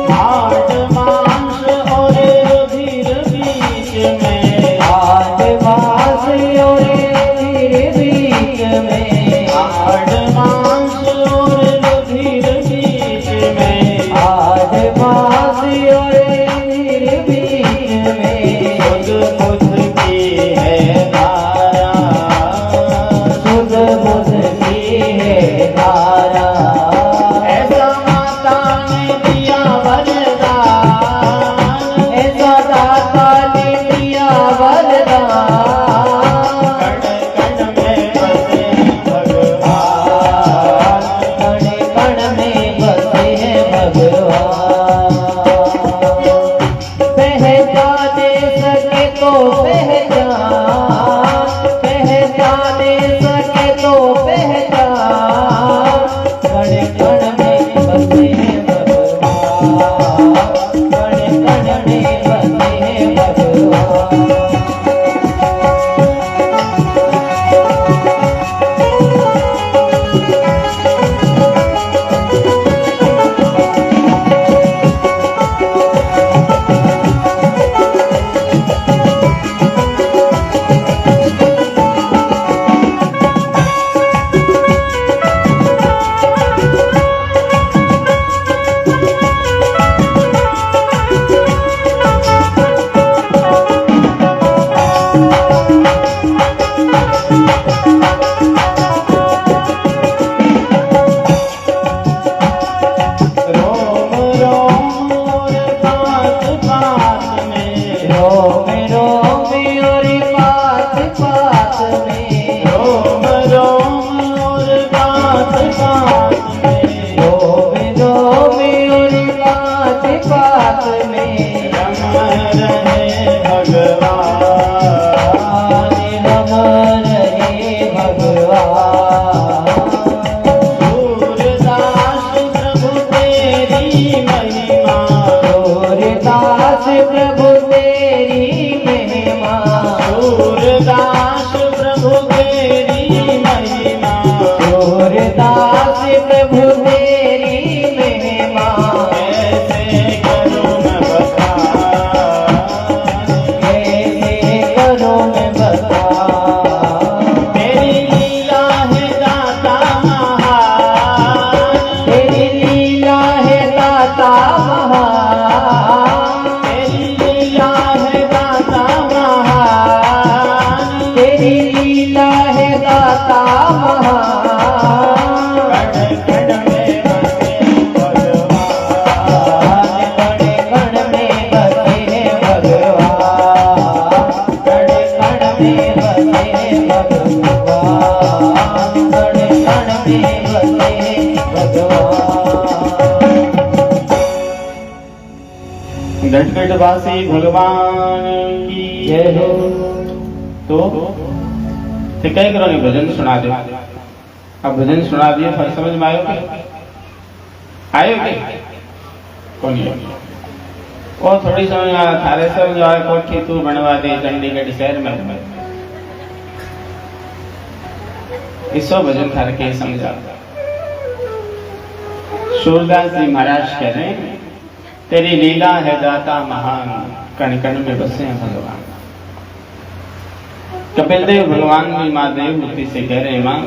हाड मांस और रुधिर बीच में, हाड मांस और रुधिर बीच में, हाड मांस और रुधिर बीच में, हाड मांस और रुधिर बीच में, खुद खुद की है धारा, सुध बुध की है धारा, ऐसा माता ने दिया वरदान, ऐसा दाता ने दिया वरदान, कण कण में बसे भगवान, कण कण में बसे हैं भगवान। पहचाने सके तो पहचान, पहचाने सके तो पहचान, कण कण में बसे हैं भगवान, कण कण में बसे हैं भगवान। रोम रोम और बात बात में, रोम रोम और बात बात में, रोम रोम और बात बात में, रोम रोम और बात बात में, रम रहे भगवान, रम रहे भगवान। सूरदास प्रभु तेरी महिमा, सूरदास प्रभु तेरी महिमा, सूरदास प्रभु तेरी महिमा, सूरदास प्रभु तेरी महिमा, कैसे करूँ मैं बता, संकटवासी भगवान की जय हो। तो क्या करो नहीं भजन सुना दे। अब भजन सुना दिए फिर समझ में आयो कौन वो थोड़ी समझ में आया थारे सब जो है कोठी तू बनवा दे चंडीगढ़ शहर में इसो भजन थारे के समझा। सूरदास जी महाराज कह रहे हैं तेरी लीला है दाता महान कण कण में बसे हैं भगवान। कपिल देव भगवान भी माँ देवमूर्ति से कह रहे हैं माँ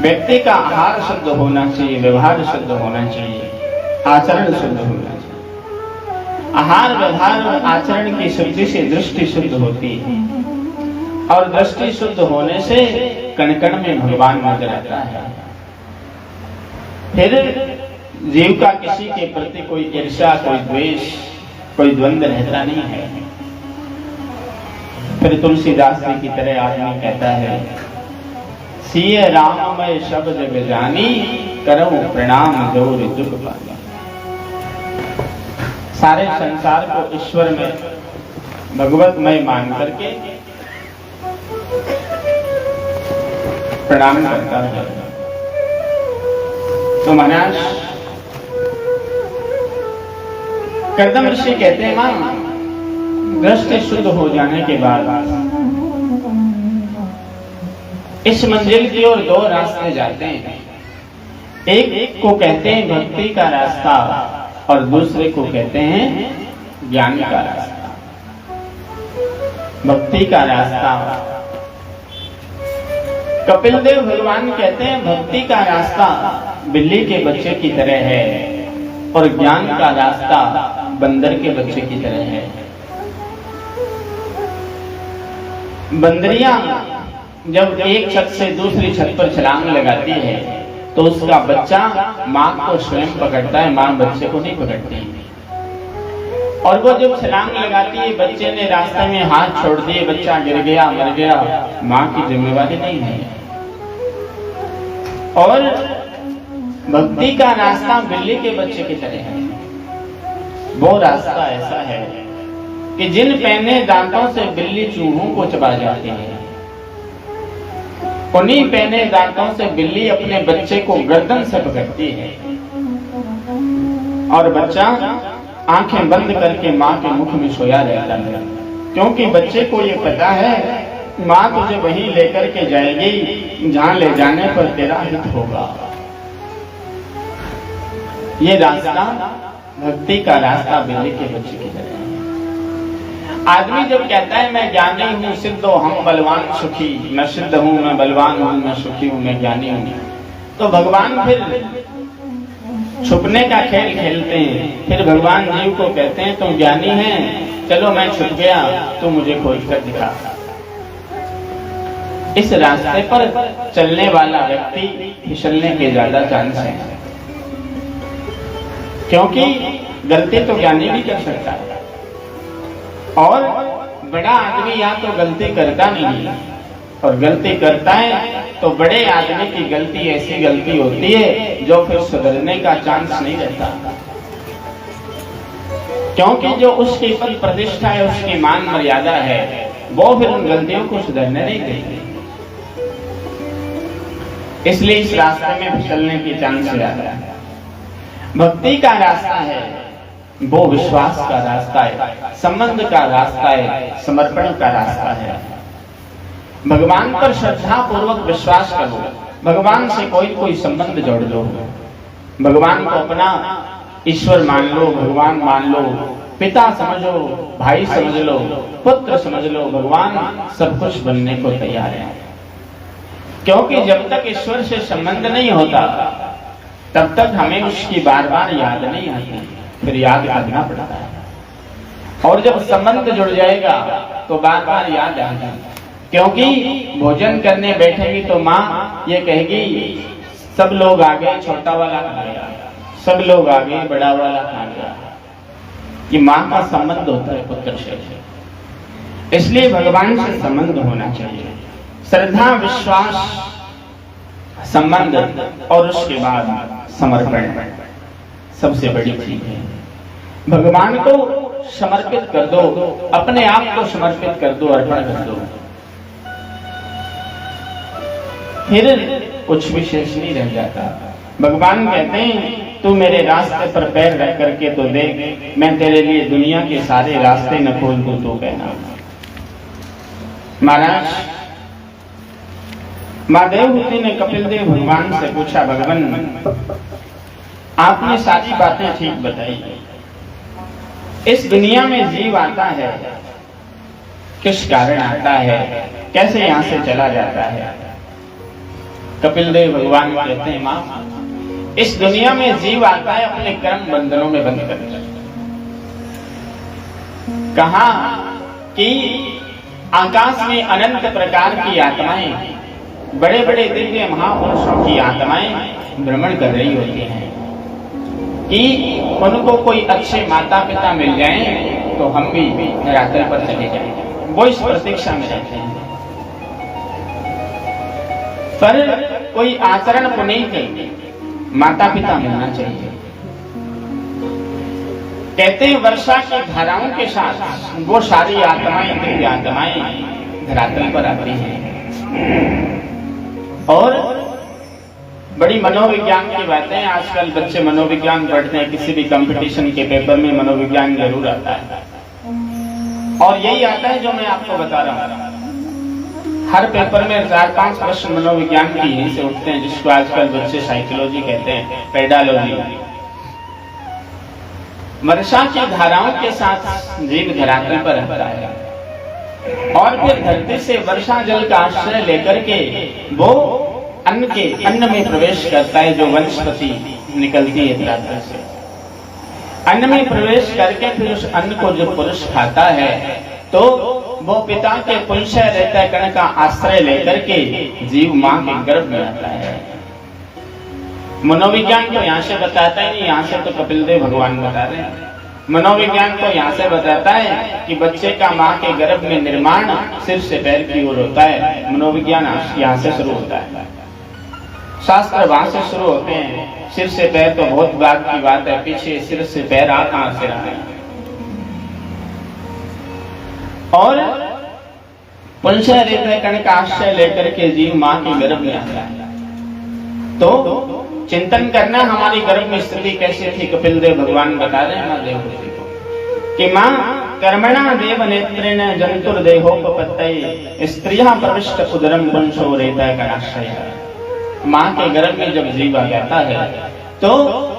व्यक्ति का आहार शुद्ध होना चाहिए, व्यवहार शुद्ध होना चाहिए, आचरण शुद्ध होना चाहिए। आहार व्यवहार और आचरण की शुद्धि से दृष्टि शुद्ध होती है और दृष्टि शुद्ध होने से कण कण में भगवान नजर आता है। फिर जीव का किसी के प्रति कोई ईर्ष्या, कोई द्वेष, कोई द्वंद्व रहता नहीं है। फिर तुलसीदास जी की तरह आदमी कहता है सिय राममय शब्द जग जानी करऊं प्रणाम जोर दुख पाया। सारे संसार को ईश्वर में भगवतमय मान करके प्रणाम करता है। तो महाराज कर्दम ऋषि कहते हैं मां दृष्टि शुद्ध हो जाने के बाद इस मंजिल की ओर दो रास्ते जाते हैं। एक को कहते हैं भक्ति का रास्ता और दूसरे को कहते हैं ज्ञान का रास्ता। भक्ति का रास्ता कपिल देव भगवान कहते हैं भक्ति का रास्ता बिल्ली के बच्चे की तरह है और ज्ञान का रास्ता बंदर के बच्चे की तरह है। बंदरियां जब एक छत से दूसरी छत पर छलांग लगाती है तो उसका बच्चा मां को स्वयं पकड़ता है, मां बच्चे को नहीं पकड़ती। और वो जब छलांग लगाती है बच्चे ने रास्ते में हाथ छोड़ दिए, बच्चा गिर गया, मर गया, मां की जिम्मेवारी नहीं है। और भक्ति का रास्ता बिल्ली के बच्चे की तरह है। वो रास्ता ऐसा है कि जिन पैने दांतों से बिल्ली चूहों को चबा जाती है उन्हीं पैने दांतों से बिल्ली अपने बच्चे को गर्दन से पकड़ती है और बच्चा आंखें बंद करके मां के मुख में सोया रहता है, क्योंकि बच्चे को ये पता है मां तुझे वहीं लेकर के जाएगी जहां ले जाने पर तेरा हित होगा। ये रास्ता भक्ति का रास्ता बिल्ली के बच्चे की तरह है। आदमी जब कहता है मैं ज्ञानी हूँ, सिद्ध हम बलवान सुखी, मैं सिद्ध हूँ, मैं बलवान हूँ, मैं सुखी हूँ, मैं ज्ञानी हूँ, तो भगवान फिर छुपने का खेल खेलते हैं। फिर भगवान जीव को कहते हैं तुम ज्ञानी हैं, चलो मैं छुप गया, तू मुझे खोज कर दिखा। इस रास्ते पर चलने वाला व्यक्ति फिसलने के ज्यादा चांस है, क्योंकि गलती तो ज्ञानी भी कर सकता है और बड़ा आदमी या तो गलती करता नहीं और गलती करता है तो बड़े आदमी की गलती ऐसी गलती होती है जो फिर सुधरने का चांस नहीं रहता, क्योंकि जो उसकी पद प्रतिष्ठा है, उसकी मान मर्यादा है, वो फिर उन गलतियों को सुधरने नहीं देती। इसलिए इस रास्ते में फिसलने की चांस ज्यादा है। भक्ति का रास्ता है वो विश्वास का रास्ता है, संबंध का रास्ता है, समर्पण का रास्ता है। भगवान पर श्रद्धा पूर्वक विश्वास करो, भगवान से कोई संबंध जोड़ लो, भगवान को अपना ईश्वर मान लो, भगवान मान लो, पिता समझो, भाई समझ लो, पुत्र समझ लो, भगवान सब कुछ बनने को तैयार है। क्योंकि जब तक ईश्वर से संबंध नहीं होता तब तक हमें उसकी बार बार याद नहीं आती, फिर याद करना पड़ता है। और जब संबंध जुड़ जाएगा तो बार बार याद आएगा, क्योंकि भोजन करने बैठेगी तो माँ ये कहेगी सब लोग आ गए, छोटा वाला खा गया, सब लोग आ गए, बड़ा वाला खा गया। ये माँ का संबंध होता है पुत्र से, इसलिए भगवान से संबंध होना चाहिए। श्रद्धा, विश्वास, संबंध और उसके बाद समर्पण सबसे बड़ी चीज है। भगवान को समर्पित कर दो, अपने आप को समर्पित कर दो, अर्पण कर दो, फिर कुछ भी शेष नहीं रह जाता। भगवान कहते हैं तू मेरे रास्ते पर पैर रख करके तो देख, मैं तेरे लिए दुनिया के सारे रास्ते न खोल दूं तो कहना। महाराज मां देवहूति ने कपिल देव भगवान से पूछा, भगवान आपने सारी बातें ठीक बताई, इस दुनिया में जीव आता है किस कारण आता है, कैसे यहां से चला जाता है? कपिल देव भगवान कहते हैं, मां इस दुनिया में जीव आता है अपने कर्म बंधनों में बंद कर। कहा कि आकाश में अनंत प्रकार की आत्माएं, बड़े बड़े दिव्य महापुरुषों की आत्माएं भ्रमण कर रही होती हैं कि उनको कोई अच्छे माता पिता मिल जाएं तो हम भी धरातल पर चले जाएंगे। वो इस प्रतीक्षा में रहते हैं, पर कोई आचरण पुनीत माता पिता मिलना चाहिए। कहते हैं वर्षा की धाराओं के साथ वो सारी आत्माएं, दिव्य आत्माएं धरातल पर आती हैं। और बड़ी मनोविज्ञान की बातें, आजकल बच्चे मनोविज्ञान पढ़ते हैं, किसी भी कंपटीशन के पेपर में मनोविज्ञान जरूर आता है, और यही आता है जो मैं आपको बता रहा हूं। हर पेपर में 4-5 प्रश्न मनोविज्ञान की यहीं से उठते हैं, जिसको आजकल बच्चे साइकोलॉजी कहते हैं, पेडालॉजी। वर्षा की धाराओं के साथ जीव धरातल पर रहता है और फिर धरती से वर्षा जल का आश्रय लेकर के वो अन्न में प्रवेश करता है, जो वनस्पति निकलती है धरातल से। अन्न में प्रवेश करके फिर उस अन्न को जो पुरुष खाता है तो वो पिता के पुंसय रहता कण का आश्रय लेकर के जीव मां के गर्भ में आता है। मनोविज्ञान तो यहाँ से बताता है नहीं, यहाँ से तो कपिल देव भगवान बता रहे हैं। मनोविज्ञान तो यहाँ से बताता है कि बच्चे का मां के गर्भ में निर्माण सिर से पैर की ओर होता है। मनोविज्ञान यहाँ से शुरू होता है, शास्त्र वहां से शुरू होते हैं। सिर से पैर तो बहुत बात की बात है, पीछे सिर से पैर आ कहां से रहा है। और पुंसय हृदय कण का आश्रय लेकर के जीव मां के गर्भ में आता है। तो चिंतन करना हमारी गर्भ में स्थिति कैसी थी, कपिल देव भगवान बता रहे हैं मां देवहूति को कि मां कर्मणा देव नेत्रेण जंतुर देहोपपत्तये स्त्रियः प्रविष्ट उदरम पुंसो हृदय कणाश्रय। मां के गर्भ में जब जीव आ जाता है तो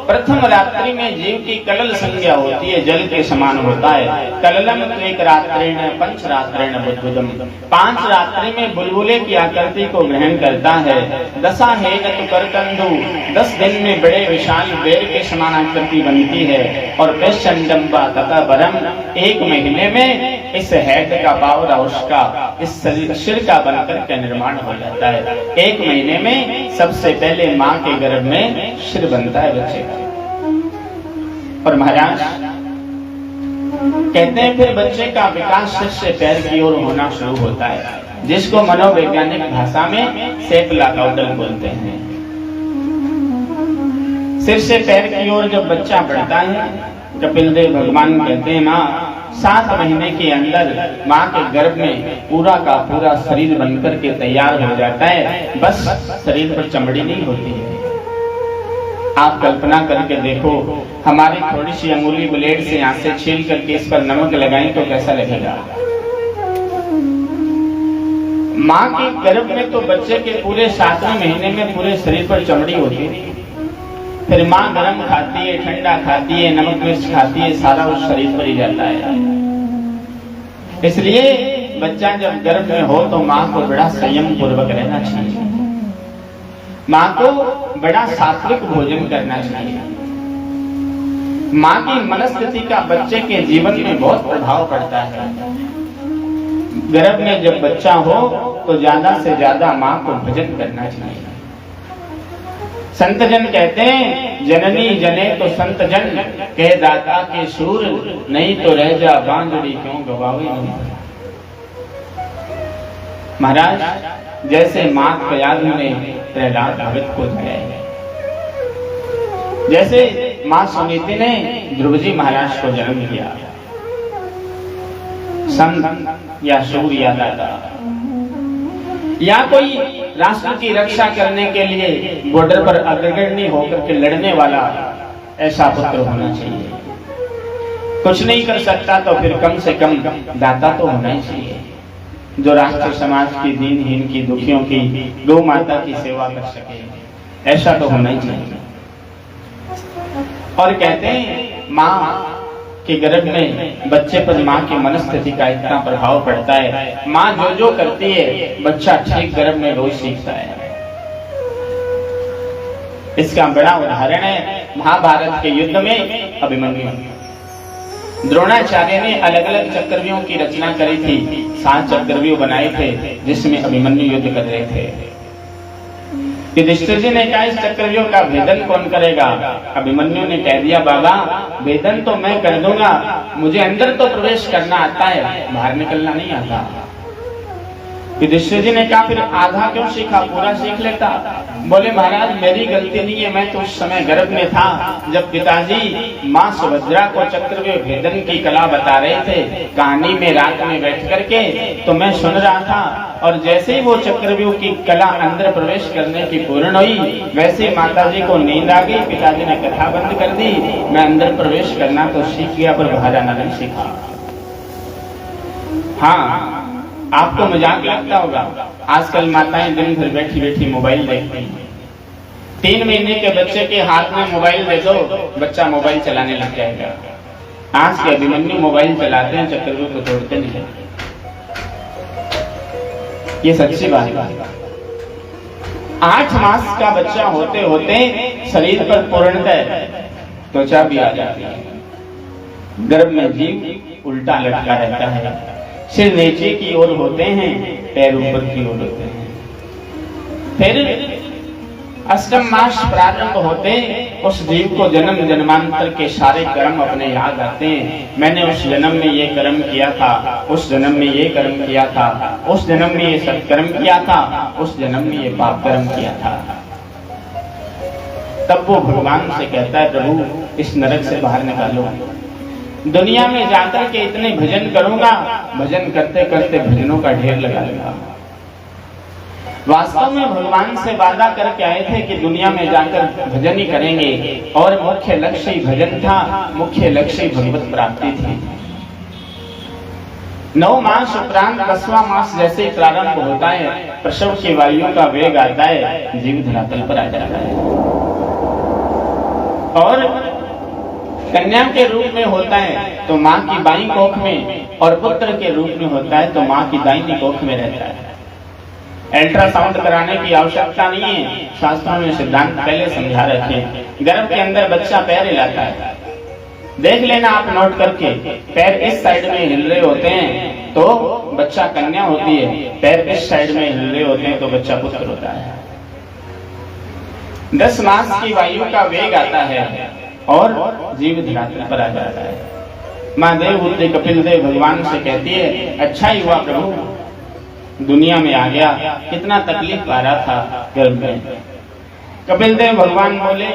प्रथम रात्रि में जीव की कलल संज्ञा होती है, जल के समान होता है। कललम त्वेक रात्रेण पंच रात्रेण बुद्बुदम, 5 रात्रि में बुलबुले की आकृति को ग्रहण करता है। दशा हेगत करकंदु, 10 दिन में बड़े विशाल बेर के समान आकृति बनती है। और पेशंडम्बा तथा बरम, 1 महीने में इस हेड का बावरा उसका इस सिर का बनकर के निर्माण हो जाता है। 1 महीने में सबसे पहले मां के गर्भ में सिर बनता है बच्चे का। और महाराज कहते हैं फिर बच्चे का विकास सिर से पैर की ओर होना शुरू होता है, जिसको मनोवैज्ञानिक भाषा में सेफलाकाउडल बोलते हैं। सिर से पैर की ओर जब बच्चा बढ़ता है, कपिल देव भगवान कहते हैं मां 7 महीने के अंदर मां के गर्भ में पूरा का पूरा शरीर बनकर के तैयार हो जाता है। बस शरीर पर चमड़ी नहीं होती है। आप कल्पना करके देखो, हमारी थोड़ी सी अंगुली ब्लेड से यहाँ से छील करके इस पर नमक लगाएं तो कैसा लगेगा। मां के गर्भ में तो बच्चे के पूरे 7वें महीने में पूरे शरीर पर चमड़ी होती है। फिर मां गर्म खाती है, ठंडा खाती है, नमक मिर्च खाती है, सारा उस शरीर पर ही जाता है। इसलिए बच्चा जब गर्भ में हो तो मां को बड़ा संयम पूर्वक रहना चाहिए, मां को बड़ा सात्विक भोजन करना चाहिए। मां की मनस्थिति का बच्चे के जीवन में बहुत प्रभाव पड़ता है। गर्भ में जब बच्चा हो तो ज्यादा से ज्यादा मां को भजन करना चाहिए। संत जन कहते हैं जननी जने तो संत जन कह दाता के सूर, नहीं तो रह जा बांधड़ी क्यों गवावे। महाराज जैसे मां कयाधु ने प्रहलाद भगत को दिया है, जैसे मां सुनीति ने ध्रुव जी महाराज को जन्म दिया। संत या शूर या दादा या कोई राष्ट्र की रक्षा करने के लिए बॉर्डर पर अग्रगण्य होकर के लड़ने वाला ऐसा पुत्र होना चाहिए। कुछ नहीं कर सकता तो फिर कम से कम दाता तो होना ही चाहिए, जो राष्ट्र समाज की, दीनहीन की, दुखियों की, गौ माता की सेवा कर सके, ऐसा तो होना ही चाहिए। और कहते हैं माँ के गर्भ में बच्चे पर माँ की मनस्थिति का इतना प्रभाव पड़ता है, माँ जो जो करती है बच्चा ठीक गर्भ में रोज सीखता है। इसका बड़ा उदाहरण है महाभारत के युद्ध में अभिमन्यु। द्रोणाचार्य ने अलग अलग चक्रव्यूहों की रचना करी थी, 7 चक्रव्यूह बनाए थे जिसमें अभिमन्यु युद्ध कर रहे थे। युधिष्ठिर जी ने कहा इस चक्रव्यूह का भेदन कौन करेगा? अभिमन्यु ने कह दिया बाबा भेदन तो मैं कर दूंगा, मुझे अंदर तो प्रवेश करना आता है, बाहर निकलना नहीं आता। युधिष्ठिर जी ने कहा फिर आधा क्यों सीखा, पूरा सीख लेता। बोले महाराज मेरी गलती नहीं है, मैं तो उस समय गर्भ में था जब पिताजी माँ सुभद्रा को चक्रव्यूह भेदन की कला बता रहे थे कहानी में, रात में बैठ करके तो मैं सुन रहा था, और जैसे ही वो चक्रव्यूह की कला अंदर प्रवेश करने की पूर्ण हुई वैसे ही माताजी को नींद आ गई, पिताजी ने कथा बंद कर दी, मैं अंदर प्रवेश करना तो सीख गया पर बाहर आना नहीं सीखा। हाँ आपको मजाक लगता होगा, आजकल माताएं दिन भर बैठी बैठी मोबाइल देखती हैं। 3 महीने के बच्चे के हाथ में मोबाइल दे दो, बच्चा मोबाइल चलाने लग जाएगा। आज के अभिमन्यु मोबाइल चलाते हैं, चक्रव्यूह को तोड़ते नहीं। ये सच्ची बात है। 8 मास का बच्चा होते होते शरीर पर पूर्णतः त्वचा भी आ जाती है, गर्भ में जीव उल्टा लटका रहता है, सिर नीचे की ओर होते हैं, पैर ऊपर की ओर होते हैं। फिर 8 मास प्रारंभ होते उस जीव को जन्म जन्मांतर के सारे कर्म अपने याद आते हैं। मैंने उस जन्म में ये कर्म किया था, उस जन्म में ये कर्म किया था, उस जन्म में ये सत्कर्म किया था, उस जन्म में ये पाप कर्म किया था। तब वो भगवान से कहता है प्रभु इस नरक से बाहर निकालो, दुनिया में जाकर के इतने भजन करूंगा, भजन करते करते भजनों का ढेर लगा लूंगा। वास्तव में भगवान से वादा करके आए थे कि दुनिया में जाकर भजन ही करेंगे, और मुख्य लक्ष्य ही भजन था, मुख्य लक्ष्य ही भगवत प्राप्ति थी। 9 मास उपरांत 10वां मास जैसे प्रारंभ होता है, प्रसव की वायु का वेग आता है, जीव धरातल पर आ जाता है, और कन्या के रूप में होता है तो माँ की बाईं कोख में, और पुत्र के रूप में होता है तो माँ की दाहिनी कोख में रहता है। अल्ट्रासाउंड कराने की आवश्यकता नहीं है, शास्त्रों में सिद्धांत पहले समझा रखे हैं। गर्भ के अंदर बच्चा पैर हिलाता है, देख लेना आप नोट करके, पैर इस साइड में हिल रहे होते हैं तो बच्चा कन्या होती है, पैर इस साइड में हिल रहे होते हैं तो बच्चा पुत्र होता है। 10 मास की वायु का वेग आता है और जीव धरातल पर आ जाता है। माँ देवहूति कपिल देव भगवान से कहती है अच्छा ही हुआ प्रभु दुनिया में आ गया, कितना तकलीफ पा रहा था गर्भ में। कपिल देव भगवान बोले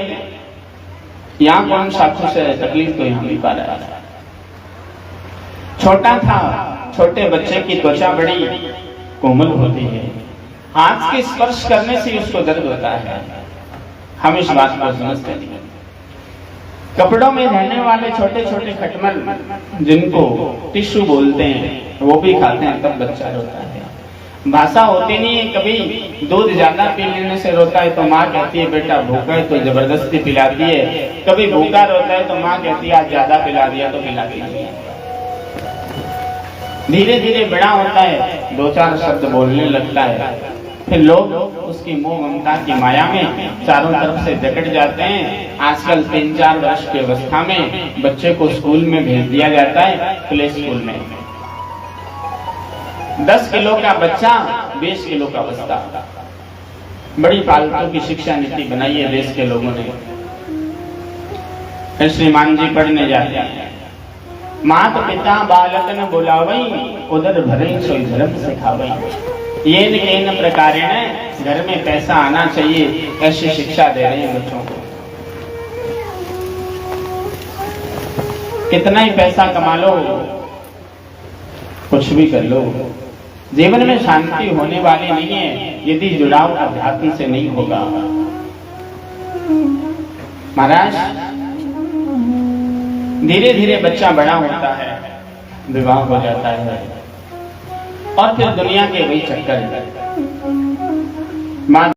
यहाँ कौन सा खुश है, तकलीफ तो यहाँ भी पा रहा था। छोटा था, छोटे बच्चे की त्वचा बड़ी कोमल होती है, हाथ के स्पर्श करने से उसको दर्द होता है, हम इस बात को समझते नहीं। कपड़ों में रहने वाले छोटे छोटे खटमल जिनको टिश्यू बोलते हैं वो भी खाते हैं तब बच्चा रोता है। भाषा होती नहीं है, कभी दूध ज्यादा पी लेने से रोता है तो माँ कहती है बेटा भूखा है तो जबरदस्ती पिलाती है, कभी भूखा रोता है तो माँ कहती है आज ज्यादा पिला दिया तो पिलाती है। धीरे धीरे बड़ा होता है, 2-4 शब्द बोलने लगता है, फिर लोग उसकी मोह ममता की माया में चारों तरफ से जकड़ जाते हैं। आजकल 3-4 वर्ष की अवस्था में बच्चे को स्कूल में भेज दिया जाता है, प्ले स्कूल में। 10 किलो का बच्चा 20 किलो का बस्ता, बड़ी फालतू की शिक्षा नीति बनाई है देश के लोगों ने। फिर श्रीमान जी पढ़ने जाते हैं, मात पिता बालक न बुलावई, उधर भरे सोई धर्म सिखावई। ये न प्रकारेण घर में पैसा आना चाहिए, ऐसी शिक्षा दे रहे हैं बच्चों को। कितना ही पैसा कमा लो, कुछ भी कर लो, जीवन में शांति होने वाली नहीं है यदि जुड़ाव अध्यात्म से नहीं होगा। महाराज, धीरे धीरे बच्चा बड़ा होता है, विवाह हो जाता है और फिर दुनिया के वही चक्कर। माँ